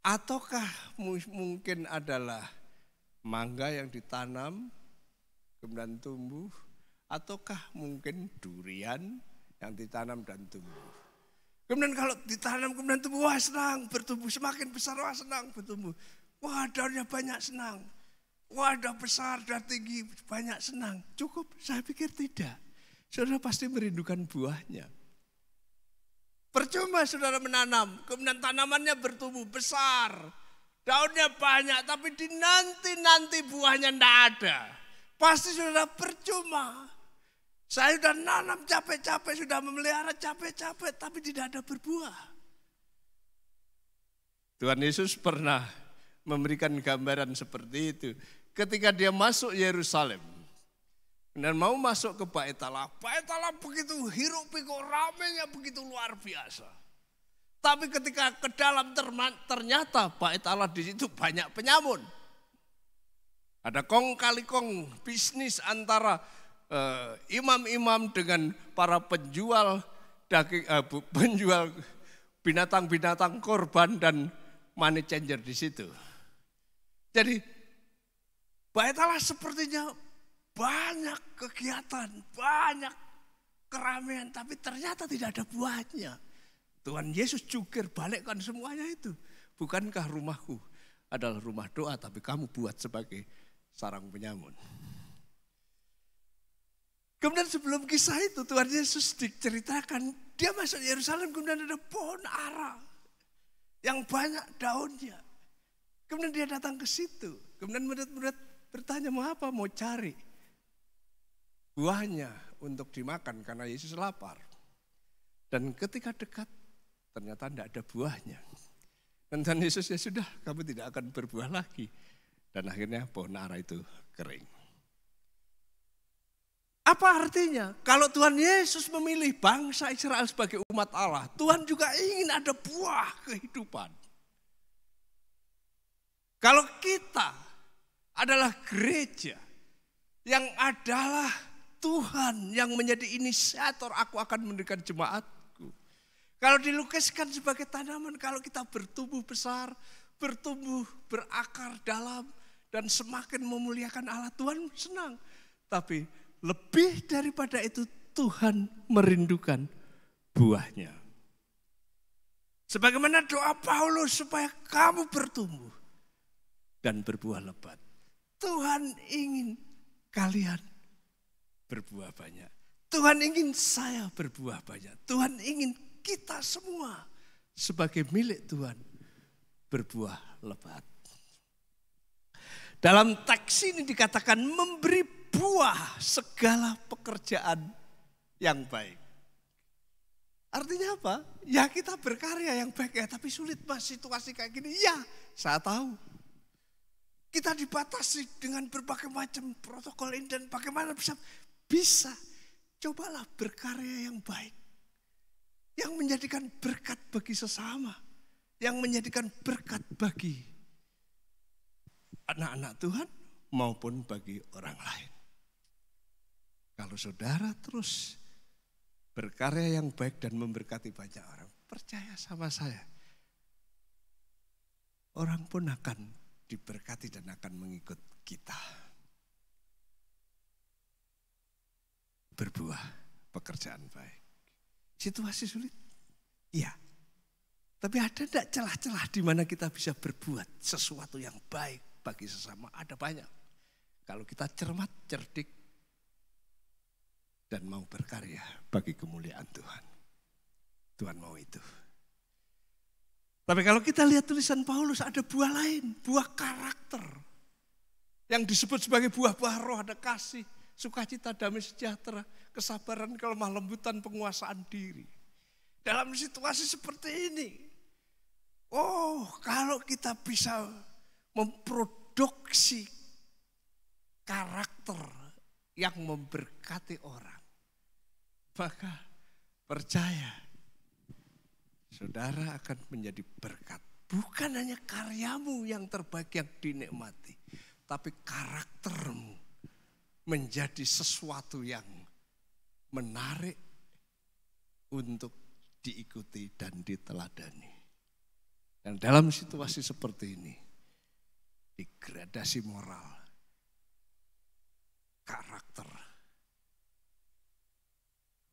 Ataukah mungkin adalah mangga yang ditanam kemudian tumbuh. Ataukah mungkin durian yang ditanam dan tumbuh. Kemudian kalau ditanam kemudian tumbuh, wah senang bertumbuh, semakin besar wah senang bertumbuh. Wah daunnya banyak senang, wah udah besar, udah tinggi, banyak senang. Cukup? Saya pikir tidak. Saudara pasti merindukan buahnya. Percuma saudara menanam, kemudian tanamannya bertumbuh besar, daunnya banyak, tapi di nanti buahnya tidak ada. Pasti saudara percuma. Saya sudah nanam capek-capek, sudah memelihara capek-capek, tapi tidak ada berbuah. Tuhan Yesus pernah memberikan gambaran seperti itu. Ketika dia masuk Yerusalem dan mau masuk ke Bait Allah begitu hiruk pikuk, ramenya begitu luar biasa. Tapi ketika ke dalam ternyata Bait Allah di situ banyak penyamun. Ada kong kali kong bisnis antara imam-imam dengan para penjual daging, penjual binatang-binatang korban dan money changer di situ. Jadi Bait Allah sepertinya banyak kegiatan, banyak keramaian, tapi ternyata tidak ada buahnya. Tuhan Yesus jungkir balikkan semuanya itu. Bukankah rumahku adalah rumah doa, tapi kamu buat sebagai sarang penyamun. Kemudian sebelum kisah itu Tuhan Yesus diceritakan, dia masuk Yerusalem, kemudian ada pohon ara yang banyak daunnya. Kemudian dia datang ke situ, kemudian murid-murid bertanya, mau apa? Mau cari buahnya untuk dimakan karena Yesus lapar. Dan ketika dekat, ternyata tidak ada buahnya. Dan Tuhan Yesus, ya sudah, kamu tidak akan berbuah lagi. Dan akhirnya pohon ara itu kering. Apa artinya? Kalau Tuhan Yesus memilih bangsa Israel sebagai umat Allah, Tuhan juga ingin ada buah kehidupan. Kalau kita adalah gereja yang adalah Tuhan yang menjadi inisiator, aku akan mendirikan jemaatku. Kalau dilukiskan sebagai tanaman, kalau kita bertumbuh besar, bertumbuh berakar dalam, dan semakin memuliakan Allah, Tuhan senang. Tapi lebih daripada itu, Tuhan merindukan buahnya. Sebagaimana doa Paulus supaya kamu bertumbuh dan berbuah lebat. Tuhan ingin kalian berbuah banyak. Tuhan ingin saya berbuah banyak. Tuhan ingin kita semua sebagai milik Tuhan berbuah lebat. Dalam teks ini dikatakan memberi buah segala pekerjaan yang baik. Artinya apa? Ya kita berkarya yang baik ya, tapi sulit mas situasi kayak gini. Ya, saya tahu. Kita dibatasi dengan berbagai macam protokol ini dan bagaimana bisa. Cobalah berkarya yang baik. Yang menjadikan berkat bagi sesama. Yang menjadikan berkat bagi anak-anak Tuhan maupun bagi orang lain. Kalau saudara terus berkarya yang baik dan memberkati banyak orang, percaya sama saya, orang pun akan diberkati dan akan mengikut kita. Berbuah pekerjaan baik. Situasi sulit? Iya. Tapi ada tidak celah-celah di mana kita bisa berbuat sesuatu yang baik bagi sesama? Ada banyak. Kalau kita cermat, cerdik, dan mau berkarya bagi kemuliaan Tuhan. Tuhan mau itu. Tapi kalau kita lihat tulisan Paulus, ada buah lain, buah karakter. Yang disebut sebagai buah-buah roh, ada kasih, sukacita, damai sejahtera, kesabaran, kelemah lembutan, penguasaan diri. Dalam situasi seperti ini, kalau kita bisa memproduksi karakter yang memberkati orang, maka percaya saudara akan menjadi berkat. Bukan hanya karyamu yang terbaik yang dinikmati, tapi karaktermu menjadi sesuatu yang menarik untuk diikuti dan diteladani. Dan dalam situasi seperti ini, degradasi moral, karakter,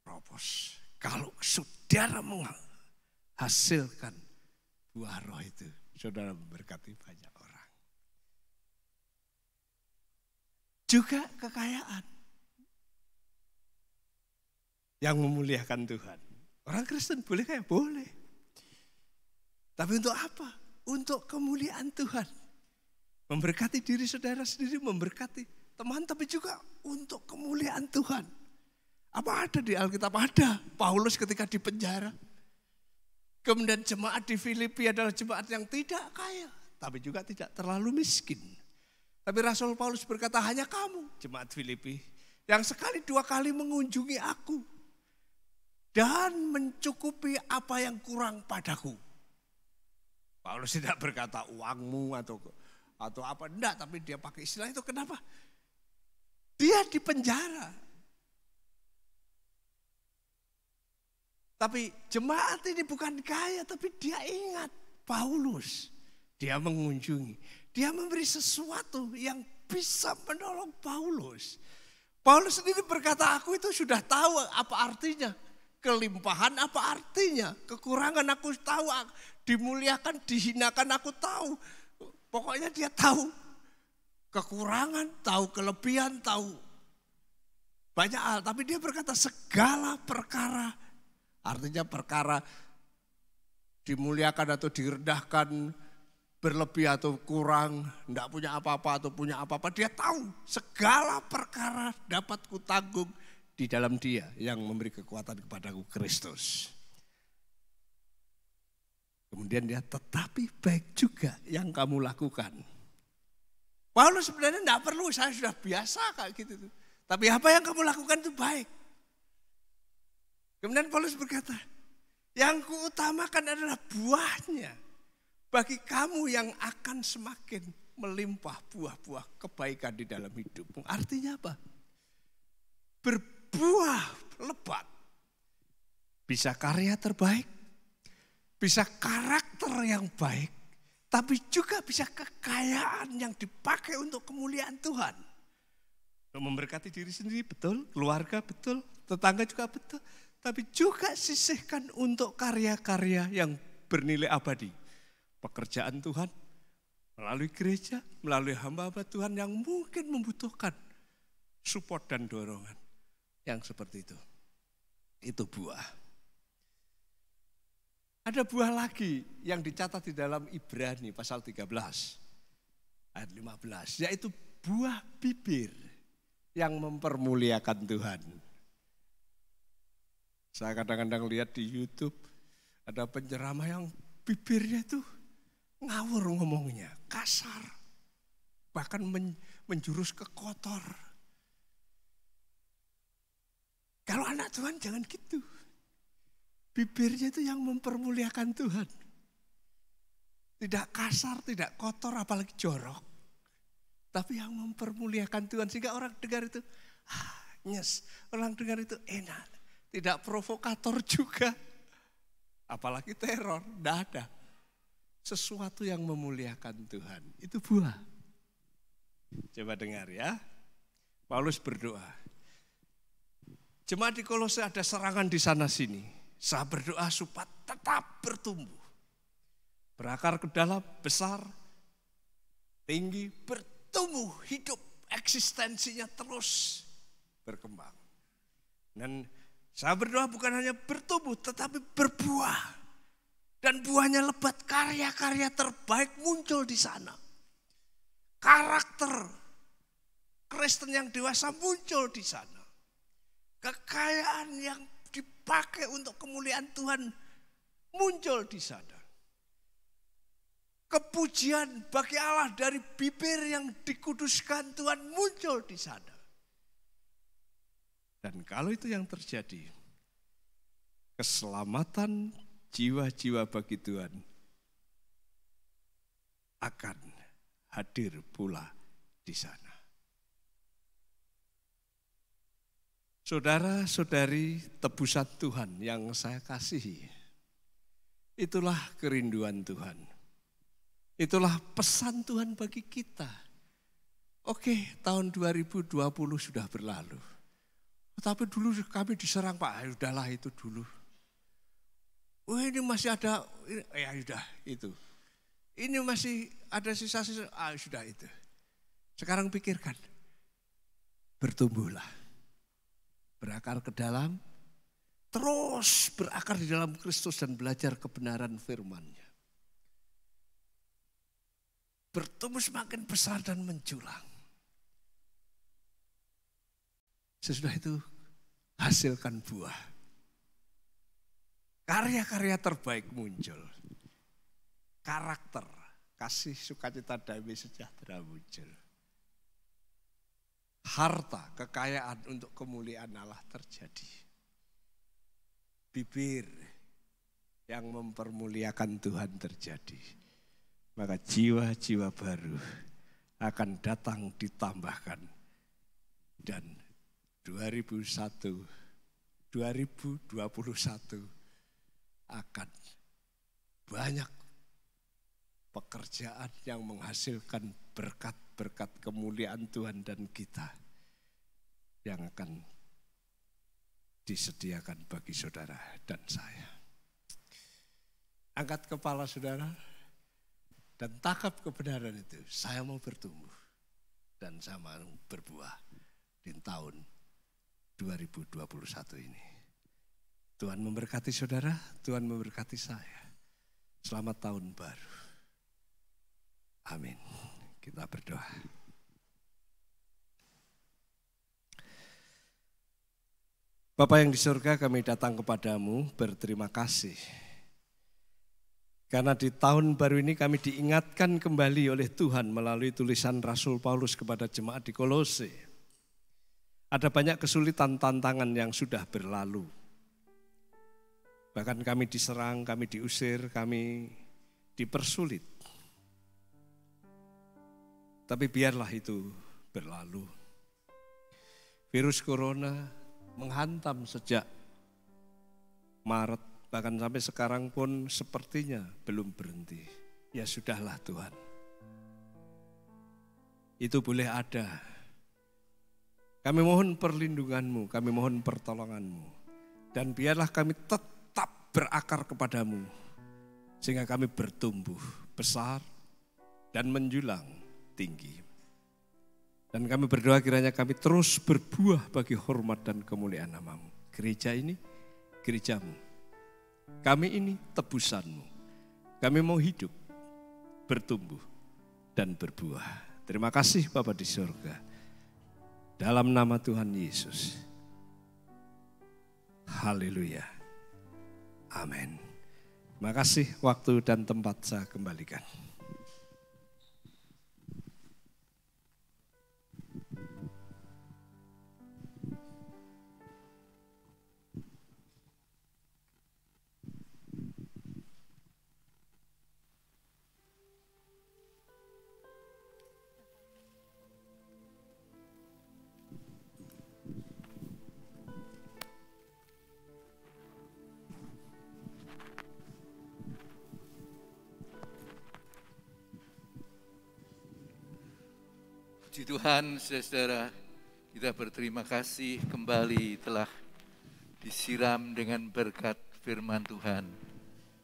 ropos. Kalau saudara menghasilkan buah roh itu, saudara memberkati banyak orang. Juga kekayaan yang memuliakan Tuhan. Orang Kristen boleh kaya? Boleh. Tapi untuk apa? Untuk kemuliaan Tuhan. Memberkati diri saudara sendiri, memberkati teman, tapi juga untuk kemuliaan Tuhan. Apa ada di Alkitab? Ada. Paulus ketika di penjara. Kemudian jemaat di Filipi adalah jemaat yang tidak kaya, tapi juga tidak terlalu miskin. Tapi Rasul Paulus berkata, hanya kamu, jemaat Filipi, yang sekali dua kali mengunjungi aku dan mencukupi apa yang kurang padaku. Paulus tidak berkata uangmu atau apa, enggak, tapi dia pakai istilah itu. Kenapa? Dia di penjara. Tapi jemaat ini bukan kaya, tapi dia ingat Paulus. Dia mengunjungi, dia memberi sesuatu yang bisa menolong Paulus. Paulus sendiri berkata, aku itu sudah tahu apa artinya. Kelimpahan apa artinya. Kekurangan aku tahu. Dimuliakan, dihinakan aku tahu. Pokoknya dia tahu. Kekurangan, tahu kelebihan, tahu banyak hal. Tapi dia berkata segala perkara. Artinya perkara dimuliakan atau direndahkan, berlebih atau kurang, tidak punya apa-apa atau punya apa-apa. Dia tahu segala perkara dapat kutanggung di dalam Dia yang memberi kekuatan kepadaku, Kristus. Kemudian dia, tetapi baik juga yang kamu lakukan. Paulus sebenarnya tidak perlu, saya sudah biasa kayak gitu. Tapi apa yang kamu lakukan itu baik. Kemudian Paulus berkata, yang kuutamakan adalah buahnya. Bagi kamu yang akan semakin melimpah buah-buah kebaikan di dalam hidupmu. Artinya apa? Berbuah lebat. Bisa karya terbaik. Bisa karakter yang baik. Tapi juga bisa kekayaan yang dipakai untuk kemuliaan Tuhan. Untuk memberkati diri sendiri betul, keluarga betul, tetangga juga betul. Tapi juga sisihkan untuk karya-karya yang bernilai abadi. Pekerjaan Tuhan, melalui gereja, melalui hamba-hamba Tuhan yang mungkin membutuhkan support dan dorongan. Yang seperti itu. Itu buah. Ada buah lagi yang dicatat di dalam Ibrani pasal 13 ayat 15. Yaitu buah bibir yang mempermuliakan Tuhan. Saya kadang-kadang lihat di YouTube ada penceramah yang bibirnya itu ngawur ngomongnya, kasar. Bahkan menjurus ke kotor. Kalau anak Tuhan jangan gitu. Bibirnya itu yang mempermuliakan Tuhan. Tidak kasar, tidak kotor, apalagi jorok. Tapi yang mempermuliakan Tuhan. Sehingga orang dengar itu, nyes. Orang dengar itu enak. Tidak provokator juga. Apalagi teror, tidak ada. Sesuatu yang memuliakan Tuhan. Itu buah. Coba dengar ya. Paulus berdoa. Jemaat di Kolose ada serangan di sana sini. Saya berdoa supaya tetap bertumbuh. Berakar ke dalam, besar, tinggi, bertumbuh, hidup. Eksistensinya terus berkembang. Dan saya berdoa bukan hanya bertumbuh tetapi berbuah. Dan buahnya lebat, karya-karya terbaik muncul di sana. Karakter Kristen yang dewasa muncul di sana. Kekayaan yang dipakai untuk kemuliaan Tuhan muncul di sana. Kepujian bagi Allah dari bibir yang dikuduskan Tuhan muncul di sana. Dan kalau itu yang terjadi, keselamatan jiwa-jiwa bagi Tuhan akan hadir pula di sana. Saudara-saudari tebusan Tuhan yang saya kasihi, itulah kerinduan Tuhan. Itulah pesan Tuhan bagi kita. Oke, tahun 2020 sudah berlalu. Tapi dulu kami diserang Pak, udahlah itu dulu. Oh ini masih ada, ya sudah itu. Ini masih ada sisa-sisa, sudah itu. Sekarang pikirkan, bertumbuhlah. Berakar ke dalam, terus berakar di dalam Kristus dan belajar kebenaran firman-Nya. Bertumbuh semakin besar dan menjulang. Sesudah itu hasilkan buah. Karya-karya terbaik muncul. Karakter, kasih, sukacita, damai, sejahtera muncul. Harta, kekayaan untuk kemuliaan Allah terjadi. Bibir yang mempermuliakan Tuhan terjadi. Maka jiwa-jiwa baru akan datang ditambahkan. Dan 2021 akan banyak pekerjaan yang menghasilkan berkat-berkat kemuliaan Tuhan dan kita. yang akan disediakan bagi saudara dan saya. Angkat kepala saudara dan tangkap kebenaran itu. Saya mau bertumbuh dan saya mau berbuah di tahun 2021 ini. Tuhan memberkati saudara, Tuhan memberkati saya. Selamat tahun baru. Amin. Kita berdoa. Bapa yang di surga, kami datang kepadamu berterima kasih. Karena di tahun baru ini kami diingatkan kembali oleh Tuhan melalui tulisan Rasul Paulus kepada jemaat di Kolose. Ada banyak kesulitan tantangan yang sudah berlalu. Bahkan kami diserang, kami diusir, kami dipersulit. Tapi biarlah itu berlalu. Virus corona menghantam sejak Maret, bahkan sampai sekarang pun sepertinya belum berhenti. Ya sudahlah Tuhan. Itu boleh ada. Kami mohon perlindungan-Mu, kami mohon pertolongan-Mu. Dan biarlah kami tetap berakar kepadamu. Sehingga kami bertumbuh besar dan menjulang tinggi. Dan kami berdoa kiranya kami terus berbuah bagi hormat dan kemuliaan nama-Mu. Gereja ini, gereja-Mu. Kami ini tebusan-Mu. Kami mau hidup, bertumbuh, dan berbuah. Terima kasih Bapa di surga. Dalam nama Tuhan Yesus. Haleluya. Amin. Terima kasih, waktu dan tempat saya kembalikan. Puji Tuhan, saudara, kita berterima kasih kembali telah disiram dengan berkat firman Tuhan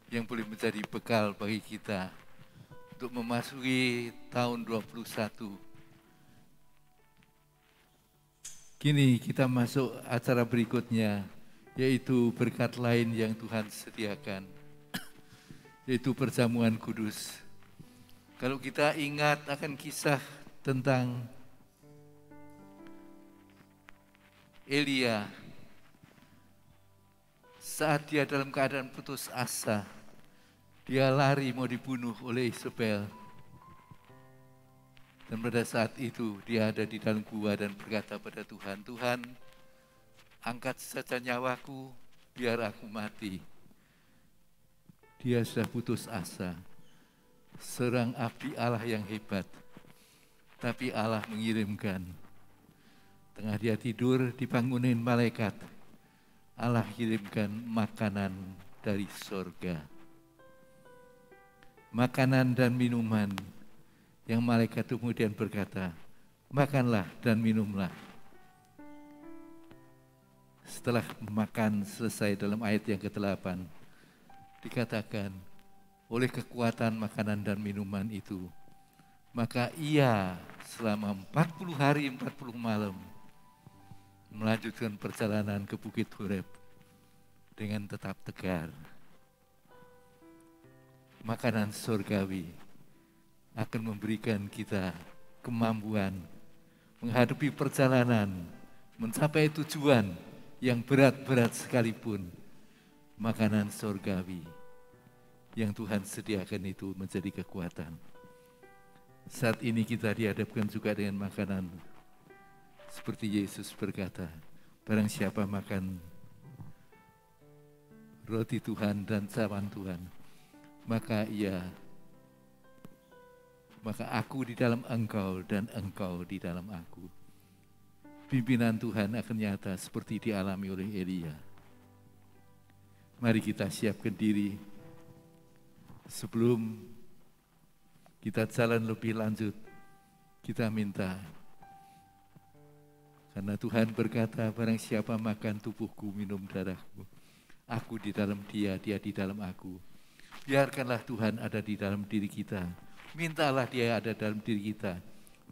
yang boleh menjadi bekal bagi kita untuk memasuki tahun 21. Kini kita masuk acara berikutnya, yaitu berkat lain yang Tuhan sediakan, yaitu perjamuan kudus. Kalau kita ingat akan kisah tentang Elia saat dia dalam keadaan putus asa, dia lari mau dibunuh oleh Isabel. Dan pada saat itu dia ada di dalam gua dan berkata pada Tuhan, Tuhan, angkat saja nyawaku biar aku mati. Dia sudah putus asa, serang api Allah yang hebat. Tapi Allah mengirimkan, tengah dia tidur dibangunin malaikat, Allah kirimkan makanan dari sorga. Makanan dan minuman yang malaikat itu kemudian berkata, makanlah dan minumlah. Setelah makan selesai dalam ayat yang ke-8, dikatakan, oleh kekuatan makanan dan minuman itu, maka ia selama 40 hari 40 malam melanjutkan perjalanan ke Bukit Horeb dengan tetap tegar. Makanan surgawi akan memberikan kita kemampuan menghadapi perjalanan, mencapai tujuan yang berat-berat sekalipun. Makanan surgawi yang Tuhan sediakan itu menjadi kekuatan. Saat ini kita dihadapkan juga dengan makanan. Seperti Yesus berkata, barang siapa makan roti Tuhan dan cawan Tuhan, maka aku di dalam engkau dan engkau di dalam aku. Pimpinan Tuhan akan nyata seperti dialami oleh Elia. Mari kita siapkan diri sebelum kita jalan lebih lanjut, kita minta Karena Tuhan berkata, barang siapa makan tubuhku, minum darahku, aku di dalam dia, dia di dalam aku. Biarkanlah Tuhan ada di dalam diri kita. Mintalah dia ada dalam diri kita.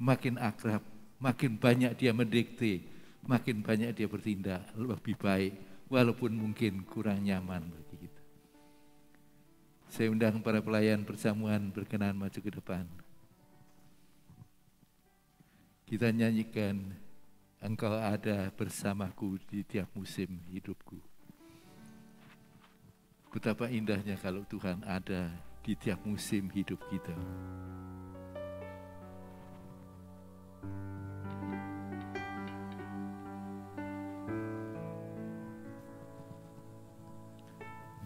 Makin akrab, makin banyak dia mendikte, makin banyak dia bertindak lebih baik, walaupun mungkin kurang nyaman bagi kita. Saya undang para pelayan perjamuan berkenan maju ke depan. Kita nyanyikan, Engkau ada bersamaku di tiap musim hidupku. Betapa indahnya kalau Tuhan ada di tiap musim hidup kita.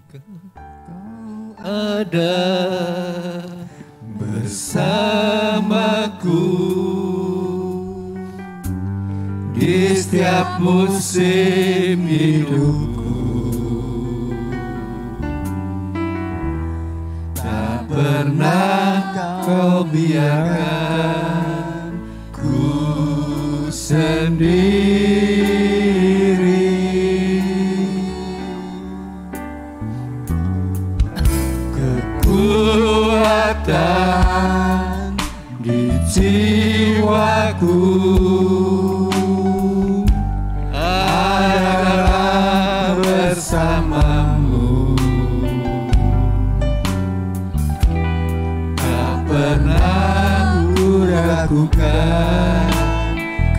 Engkau ada bersamaku di setiap musim hidupku. Tak pernah kau biarkan ku sendiri. Kekuatan di jiwaku adalah bersamamu. Tak pernah ku ragukan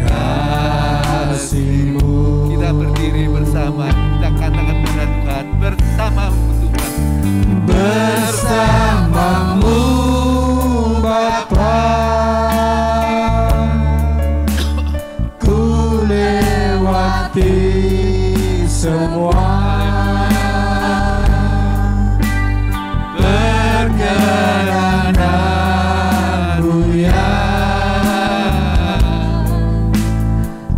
kasih-Mu. Kita berdiri bersama, kita katakan pada Tuhan, bersamamu Tuhan. Bersamamu Bapa, ku lewati semua perkenanan-Mu yang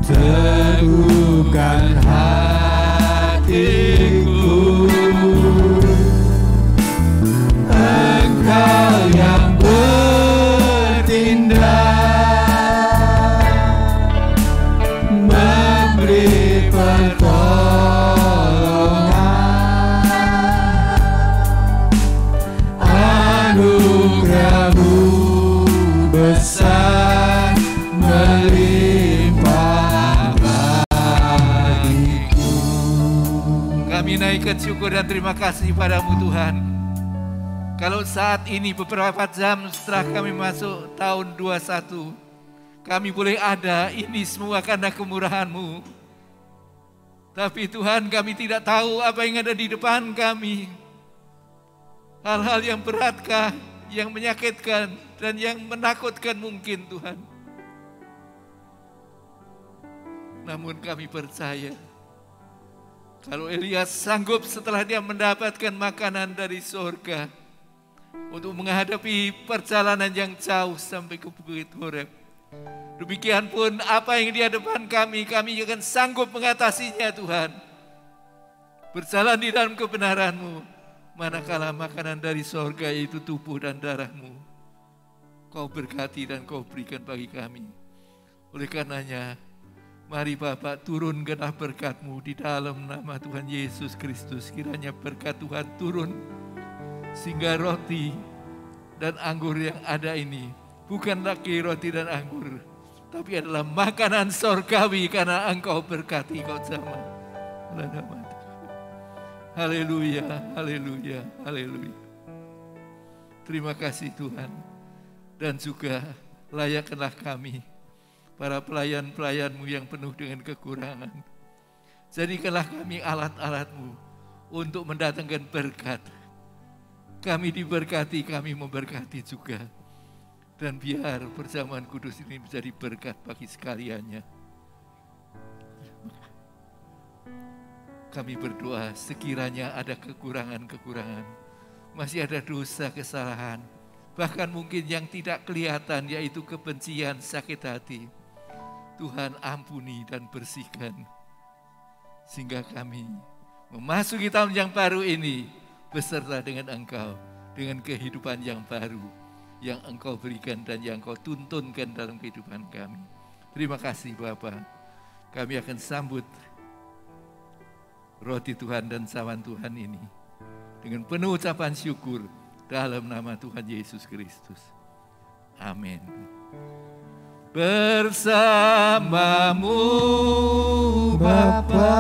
teguhkan hatiku. Engkau yang bertindak, memberi pertolongan, anugerah-Mu besar melimpah bagiku. Kami naikkan syukur dan terima kasih padamu Tuhan. Kalau saat ini beberapa jam setelah kami masuk tahun 21, kami boleh ada, ini semua karena kemurahan-Mu. Tapi Tuhan, kami tidak tahu apa yang ada di depan kami. Hal-hal yang beratkah, yang menyakitkan, dan yang menakutkan mungkin Tuhan. Namun kami percaya, kalau Elias sanggup setelah dia mendapatkan makanan dari surga, untuk menghadapi perjalanan yang jauh sampai ke Bukit Horeb. Demikian pun apa yang di hadapan kami akan sanggup mengatasinya Tuhan. Berjalan di dalam kebenaran-Mu, manakala makanan dari surga yaitu tubuh dan darah-Mu, Kau berkati dan Kau berikan bagi kami. Oleh karenanya, mari Bapak turunkanlah berkat-Mu di dalam nama Tuhan Yesus Kristus. Kiranya berkat Tuhan turun, sehingga roti dan anggur yang ada ini bukan lagi roti dan anggur, tapi adalah makanan surgawi karena Engkau berkati kau sama. Haleluya, haleluya, haleluya. Terima kasih Tuhan. Dan juga layakkanlah kami, para pelayan-pelayan-Mu yang penuh dengan kekurangan. Jadikanlah kami alat-alat-Mu untuk mendatangkan berkat. Kami diberkati, kami memberkati juga. Dan biar perjamuan kudus ini menjadi berkat bagi sekaliannya. Kami berdoa sekiranya ada kekurangan-kekurangan, masih ada dosa, kesalahan, bahkan mungkin yang tidak kelihatan, yaitu kebencian, sakit hati. Tuhan ampuni dan bersihkan, sehingga kami memasuki tahun yang baru ini beserta dengan Engkau, dengan kehidupan yang baru yang Engkau berikan dan yang Engkau tuntunkan dalam kehidupan kami. Terima kasih Bapa. kami akan sambut roti Tuhan dan cawan Tuhan ini dengan penuh ucapan syukur dalam nama Tuhan Yesus Kristus. Amin. Bersamamu Bapa,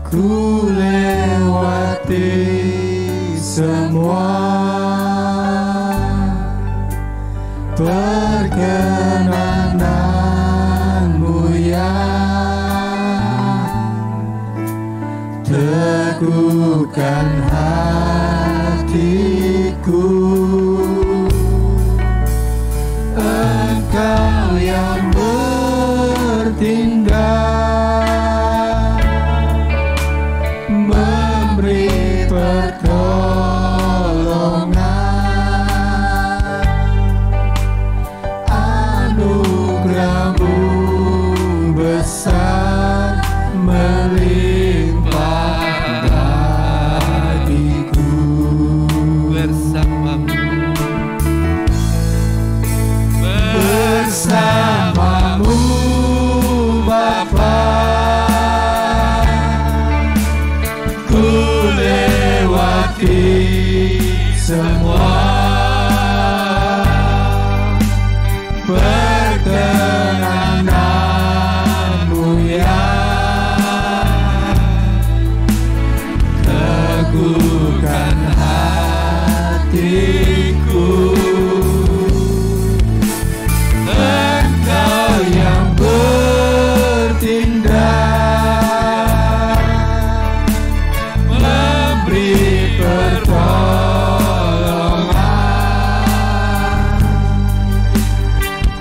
ku lewati semua perkenananmu ya, teguhkan hatiku. Engkau yang bertindak, memberi pertolongan, anugerah-Mu besar melimpah bagiku. Bersamamu Bapa, ku lewati semua perkenananmu ya, teguhkan hatiku. Engkau yang bertindak, memberi pertolongan,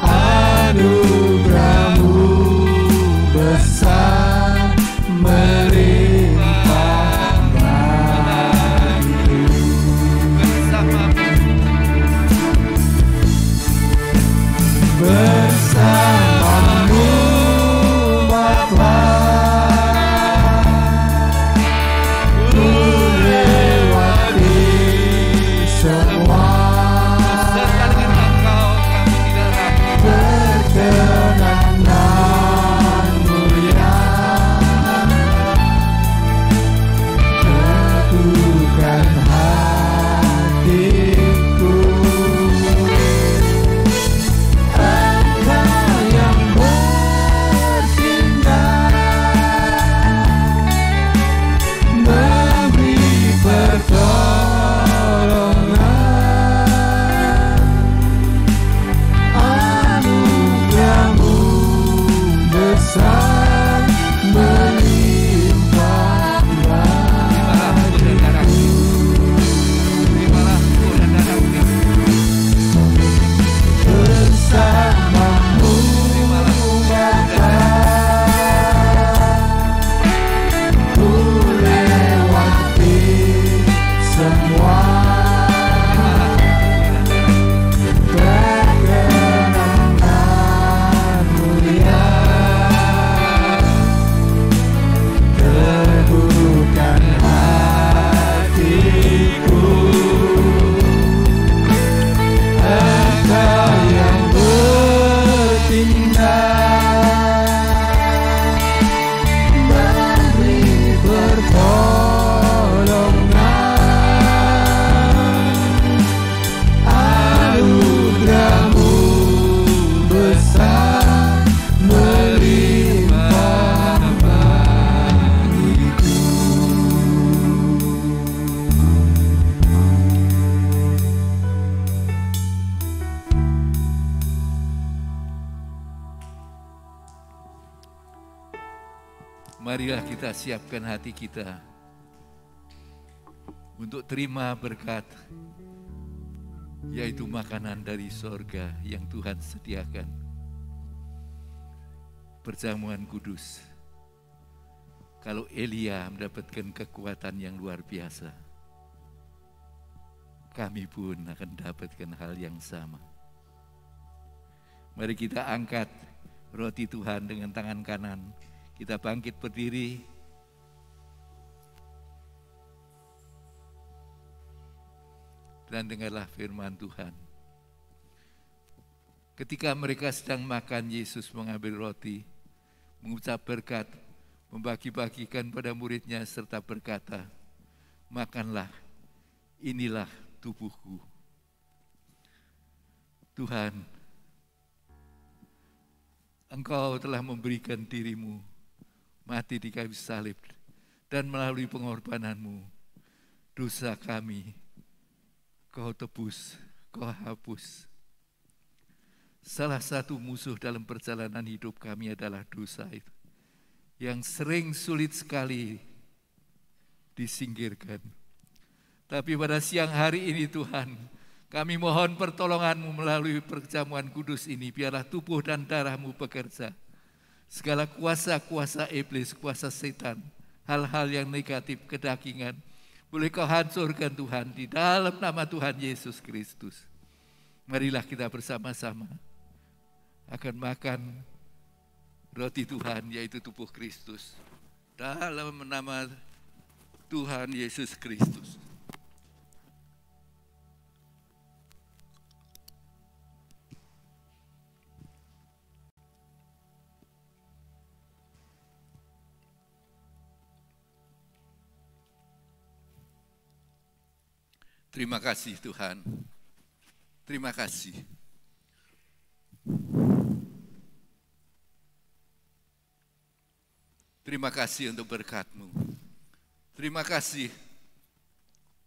anugerah-Mu besar melimpah bagiku. Bersamamu Bapa, ku lewati semua perkenananmu ya, teguhkan hatiku. Engkau yang bertindak, memberi pertolongan, anugerah-Mu besar melimpah bagiku. Bersamamu Bapa, ku lewati semua perkenananmu ya, teguhkan hatiku. Engkau yang bertindak, memberi pertolongan, anugerah-Mu besar melimpah bagiku. Marilah kita siapkan hati kita untuk terima berkat, yaitu makanan dari sorga yang Tuhan sediakan. Perjamuan kudus. Kalau Elia mendapatkan kekuatan yang luar biasa, kami pun akan mendapatkan hal yang sama. Mari kita angkat roti Tuhan dengan tangan kanan. Kita bangkit berdiri. Dan dengarlah firman Tuhan. Ketika mereka sedang makan, Yesus mengambil roti, mengucap berkat, membagi-bagikan pada muridnya serta berkata, "Makanlah, inilah tubuhku." Tuhan, Engkau telah memberikan dirimu mati di kayu salib, dan melalui pengorbananmu, dosa kami Kau tebus, Kau hapus. Salah satu musuh dalam perjalanan hidup kami adalah dosa itu, yang sering sulit sekali disingkirkan. Tapi pada siang hari ini Tuhan, kami mohon pertolongan-Mu melalui perjamuan kudus ini. Biarlah tubuh dan darah-Mu bekerja. Segala kuasa-kuasa iblis, kuasa setan, hal-hal yang negatif, kedagingan, boleh Kau hancurkan Tuhan di dalam nama Tuhan Yesus Kristus. Marilah kita bersama-sama akan makan roti Tuhan, yaitu tubuh Kristus, dalam nama Tuhan Yesus Kristus. Terima kasih Tuhan, terima kasih. Terima kasih untuk berkat-Mu. Terima kasih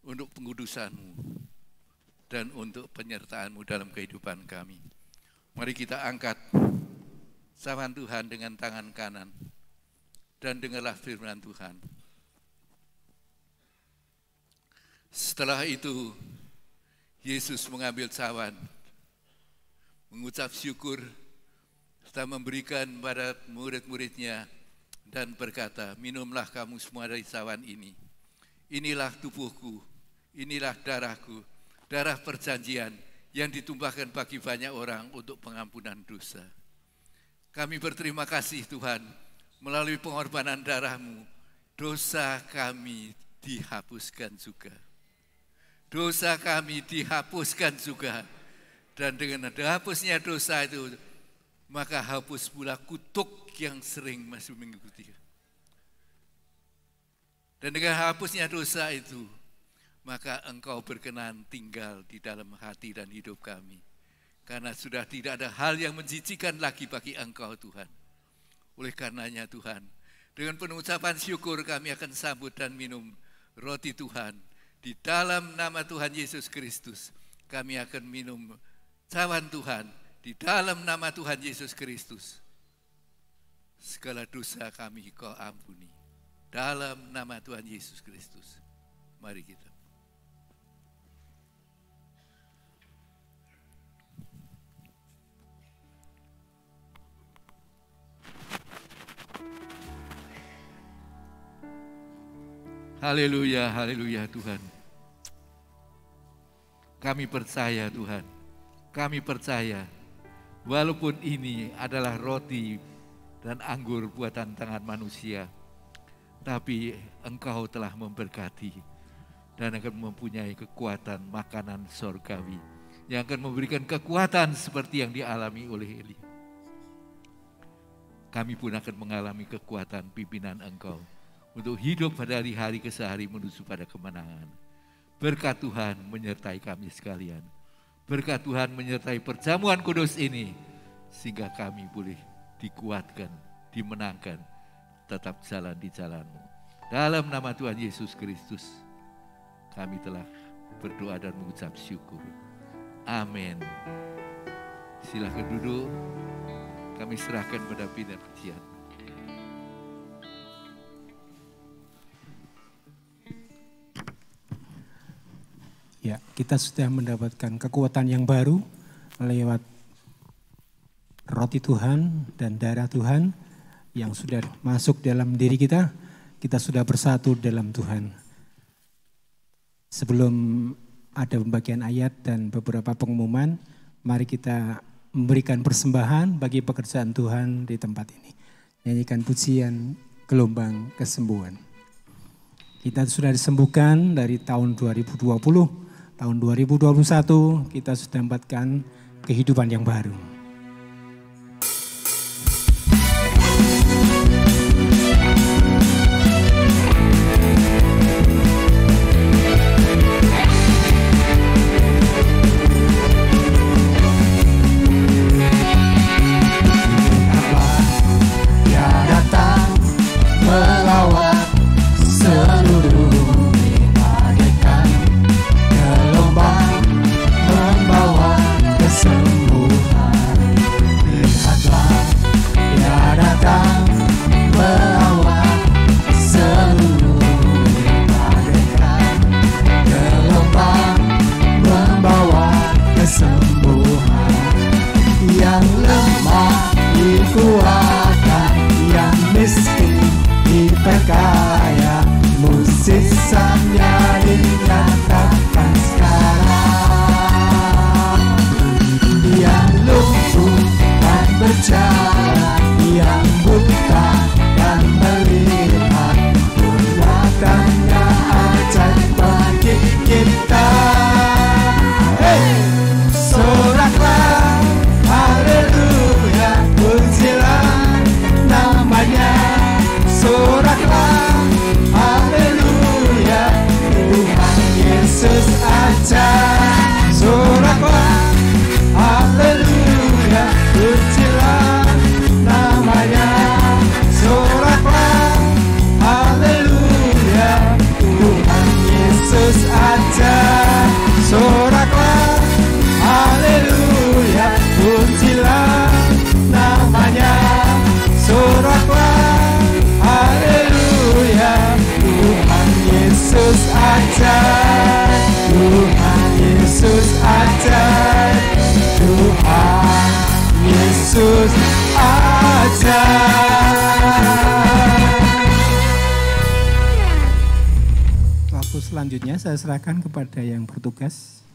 untuk pengudusan-Mu dan untuk penyertaan-Mu dalam kehidupan kami. Mari kita angkat cawan Tuhan dengan tangan kanan dan dengarlah firman Tuhan. Setelah itu, Yesus mengambil cawan, mengucap syukur, serta memberikan pada murid-muridnya, dan berkata, "Minumlah kamu semua dari cawan ini. Inilah tubuhku, inilah darahku, darah perjanjian yang ditumpahkan bagi banyak orang untuk pengampunan dosa." Kami berterima kasih Tuhan, melalui pengorbanan darah-Mu, dosa kami dihapuskan juga. Dosa kami dihapuskan juga. Dan dengan hapusnya dosa itu, maka hapus pula kutuk yang sering masih mengikuti. Dan dengan hapusnya dosa itu, maka Engkau berkenan tinggal di dalam hati dan hidup kami. Karena sudah tidak ada hal yang menjijikan lagi bagi Engkau Tuhan. Oleh karenanya Tuhan, dengan penuh ucapan syukur kami akan sambut dan minum roti Tuhan. Di dalam nama Tuhan Yesus Kristus, kami akan minum cawan Tuhan. Di dalam nama Tuhan Yesus Kristus, segala dosa kami Kau ampuni. Dalam nama Tuhan Yesus Kristus. Mari kita. Haleluya, haleluya Tuhan. Kami percaya Tuhan, kami percaya walaupun ini adalah roti dan anggur buatan tangan manusia, tapi Engkau telah memberkati dan akan mempunyai kekuatan makanan sorgawi yang akan memberikan kekuatan seperti yang dialami oleh Eli. Kami pun akan mengalami kekuatan pimpinan Engkau untuk hidup pada hari-hari kesehari menuju pada kemenangan. Berkat Tuhan menyertai kami sekalian. Berkat Tuhan menyertai perjamuan kudus ini, sehingga kami boleh dikuatkan, dimenangkan, tetap jalan di jalan-Mu. Dalam nama Tuhan Yesus Kristus, kami telah berdoa dan mengucap syukur. Amin. Silakan duduk, kami serahkan pada pimpinan pujian. Ya, kita sudah mendapatkan kekuatan yang baru lewat roti Tuhan dan darah Tuhan yang sudah masuk dalam diri kita. Kita sudah bersatu dalam Tuhan. Sebelum ada pembagian ayat dan beberapa pengumuman, mari kita memberikan persembahan bagi pekerjaan Tuhan di tempat ini. Nyanyikan pujian Gelombang Kesembuhan. Kita sudah disembuhkan dari tahun 2020. Tahun 2021 kita sudah mendapatkan kehidupan yang baru. sisanya dinyatakan sekarang. Yang lumpuh dan berjalan, yang buta dan melihat, perbuatannya ajaib bagi kita. Soraklah, haleluya, pujilah namanya. Soraklah, haleluya, Tuhan Yesus aja. Soraklah, haleluya, pujilah namanya. Soraklah, haleluya, Tuhan Yesus aja. Soraklah, haleluya, pujilah namanya. Soraklah, haleluya, Tuhan Yesus aja. Tuhan Yesus aja. Tuhan Yesus aja. Waktu selanjutnya saya serahkan kepada yang bertugas.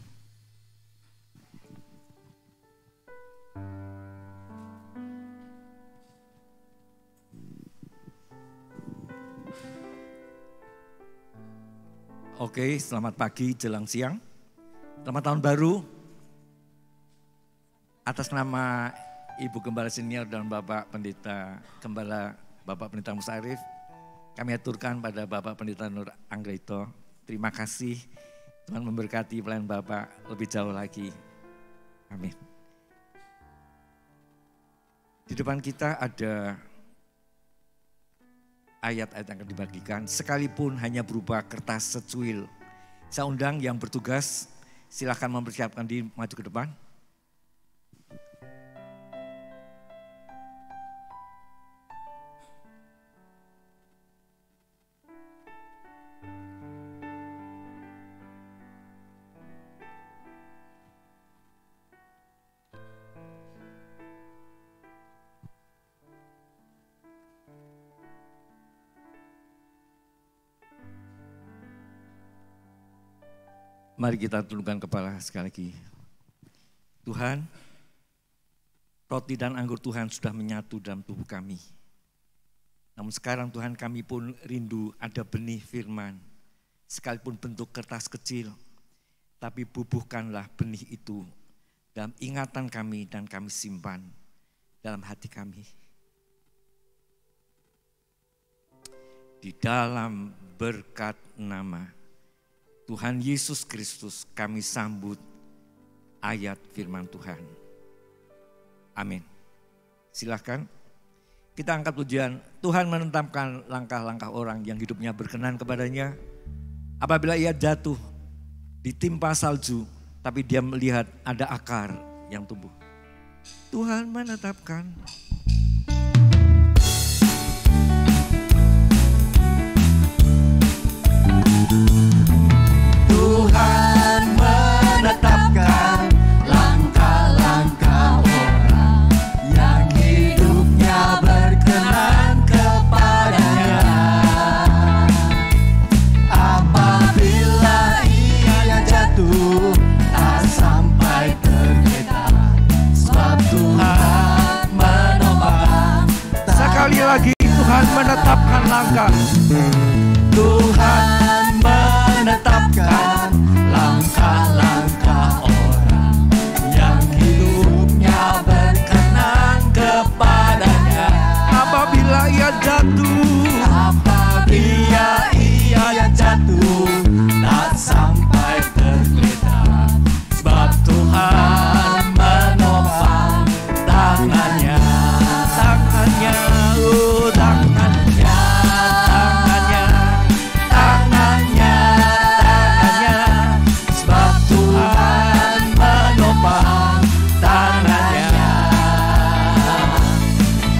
Oke, selamat pagi jelang siang. Selamat tahun baru. Atas nama Ibu Gembala Senior dan Bapak Pendeta Gembala, Bapak Pendeta Musa Arif, kami aturkan pada Bapak Pendeta Nur Anggraito. Terima kasih, Tuhan memberkati pelayan Bapak lebih jauh lagi. Amin. Di depan kita ada ayat-ayat yang akan dibagikan, sekalipun hanya berupa kertas secuil. Saya undang yang bertugas, silakan mempersiapkan diri maju ke depan. Mari kita tundukkan kepala sekali lagi. Tuhan, roti dan anggur Tuhan sudah menyatu dalam tubuh kami. Namun sekarang Tuhan, kami pun rindu ada benih firman. Sekalipun bentuk kertas kecil, tapi bubuhkanlah benih itu dalam ingatan kami dan kami simpan dalam hati kami. Di dalam berkat nama Tuhan Yesus Kristus kami sambut ayat firman Tuhan. Amin. Silakan kita angkat pujian. Tuhan menetapkan langkah-langkah orang yang hidupnya berkenan kepadanya. Apabila ia jatuh ditimpa salju, tapi dia melihat ada akar yang tumbuh. Tuhan menetapkan. Tuhan menetapkan langkah-langkah orang yang hidupnya berkenan kepadanya. Apabila ia jatuh tak sampai tergeletak, sebab Tuhan menopang. Sekali lagi Tuhan menetapkan langkah. Tuhan menetapkan langkah-langkah orang yang hidupnya berkenan kepadanya. Apabila ia jatuh, apabila ia jatuh tak sampai tergeletak, sebab Tuhan menopang tangannya. tangannya, oh tangannya, tangannya, tangannya, tangannya, Sebab Tuhan menopang tangannya.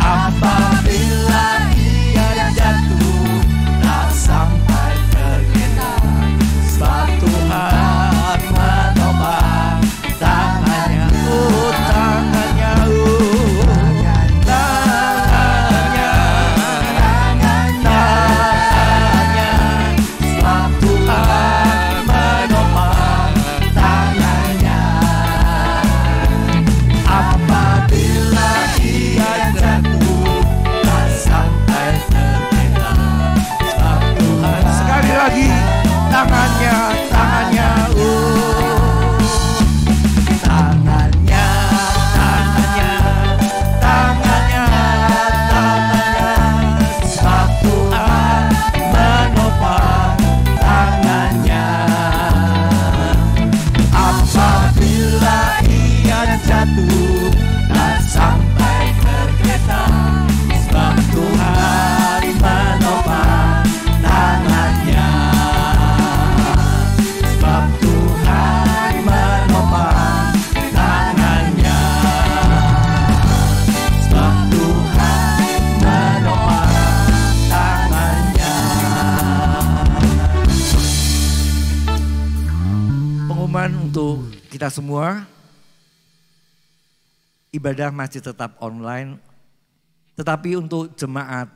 Apabila ia jatuh tak sampai tergeletak, pengumuman untuk kita semua. Ibadah masih tetap online, tetapi untuk jemaat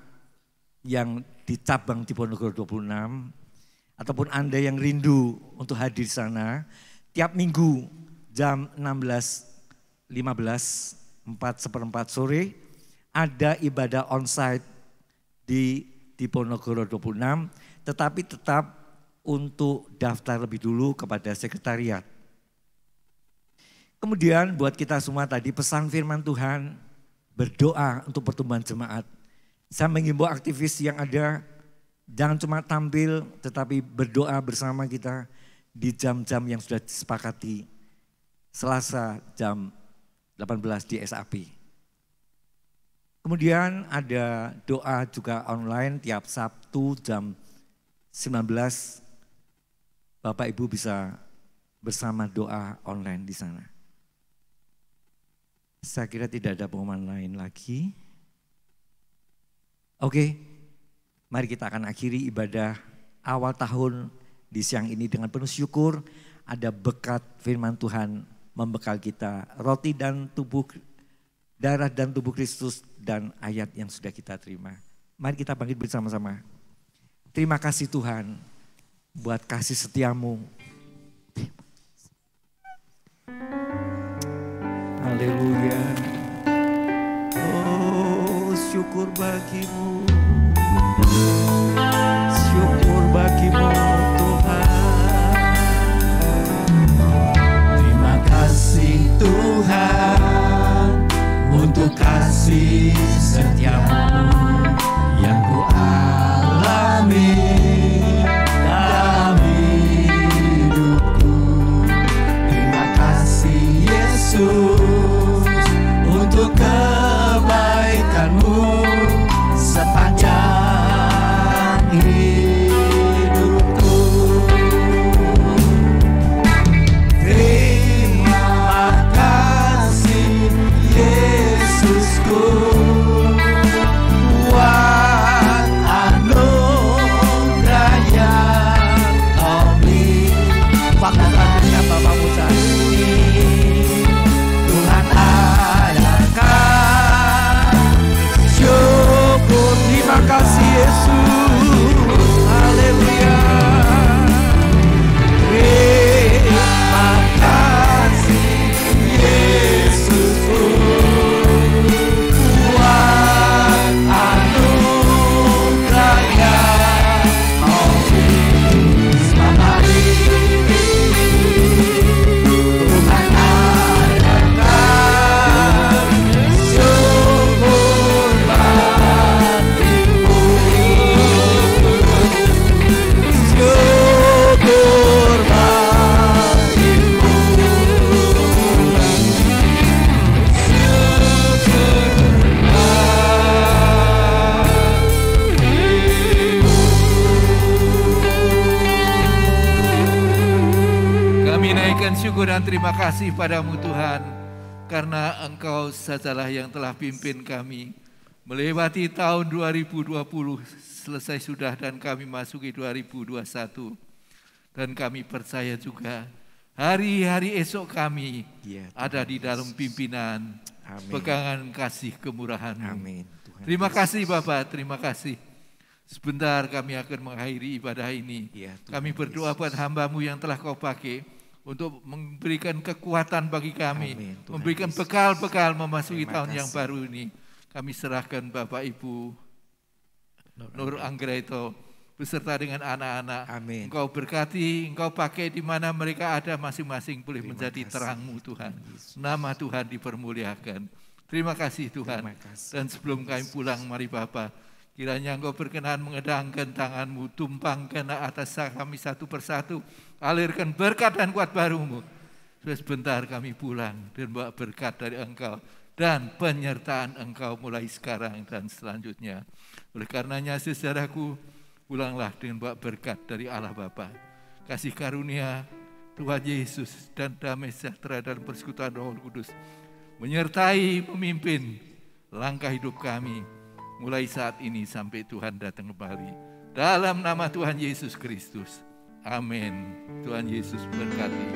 yang di cabang Diponegoro 26, ataupun Anda yang rindu untuk hadir di sana, tiap minggu jam 16.15, 4:15 sore, ada ibadah onsite di Diponegoro 26, tetapi tetap untuk daftar lebih dulu kepada sekretariat. Kemudian buat kita semua tadi pesan firman Tuhan, berdoa untuk pertumbuhan jemaat. Saya mengimbau aktivis yang ada, jangan cuma tampil tetapi berdoa bersama kita di jam-jam yang sudah disepakati. Selasa jam 18 di SAP. Kemudian ada doa juga online tiap Sabtu jam 19. Bapak Ibu bisa bersama doa online di sana. Saya kira tidak ada pengumuman lain lagi. Oke, mari kita akan akhiri ibadah awal tahun di siang ini dengan penuh syukur. Ada berkat firman Tuhan membekal kita, roti dan tubuh, darah dan tubuh Kristus dan ayat yang sudah kita terima. Mari kita bangkit bersama-sama. Terima kasih Tuhan buat kasih setiamu. Haleluya. Oh, syukur bagimu. Syukur bagimu Tuhan. Terima kasih Tuhan untuk kasih setiamu yang ku alami dalam hidupku. Terima kasih Yesus untuk kebaikanmu sepanjang hidupku. Terima kasih Yesusku buat anugerah yang Kau beri. Waktu selanjutnya Bapak Musa. Tuhan adakan syukur. Terima kasih Yesus. Haleluya. Terima kasih Yesusku buat anugerah yang Kau beri selama ini. Tuhan adakan syukur bagimu. Syukur bagimu. Kami naikkan syukur dan terima kasih padamu Tuhan, karena Engkau sajalah yang telah pimpin kami melewati tahun 2020, selesai sudah dan kami masuki 2021. Dan kami percaya juga hari-hari esok kami Ya, Tuhan ada di dalam pimpinan Amin. pegangan kasih kemurahan-Mu. Amin. Tuhan Terima Yesus. kasih Bapak, terima kasih. Sebentar kami akan mengakhiri ibadah ini. Ya, Tuhan Kami berdoa Yesus. pada hamba-Mu yang telah Kau pakai untuk memberikan kekuatan bagi kami, Amin, Tuhan memberikan Yesus. bekal-bekal memasuki Terima tahun yang kasih. baru ini. Kami serahkan Bapak Ibu Nur Anggraito beserta dengan anak-anak. Amin. Engkau berkati, Engkau pakai di mana mereka ada masing-masing boleh Terima menjadi kasih, terang-Mu Tuhan. Yesus. Nama Tuhan dipermuliakan. Terima kasih Tuhan. Terima kasih, Dan sebelum kami pulang, mari Bapa, kiranya Engkau berkenan mengedangkan tangan-Mu, tumpangkan atas kami satu persatu, alirkan berkat dan kuat baru-Mu. Sudah sebentar kami pulang dan bawa berkat dari Engkau dan penyertaan Engkau mulai sekarang dan selanjutnya. Oleh karenanya saudaraku, pulanglah dengan bawa berkat dari Allah Bapa, kasih karunia Tuhan Yesus dan damai sejahtera dan persekutuan Roh Kudus menyertai pemimpin langkah hidup kami mulai saat ini sampai Tuhan datang kembali. Dalam nama Tuhan Yesus Kristus. Amin. Tuhan Yesus berkati.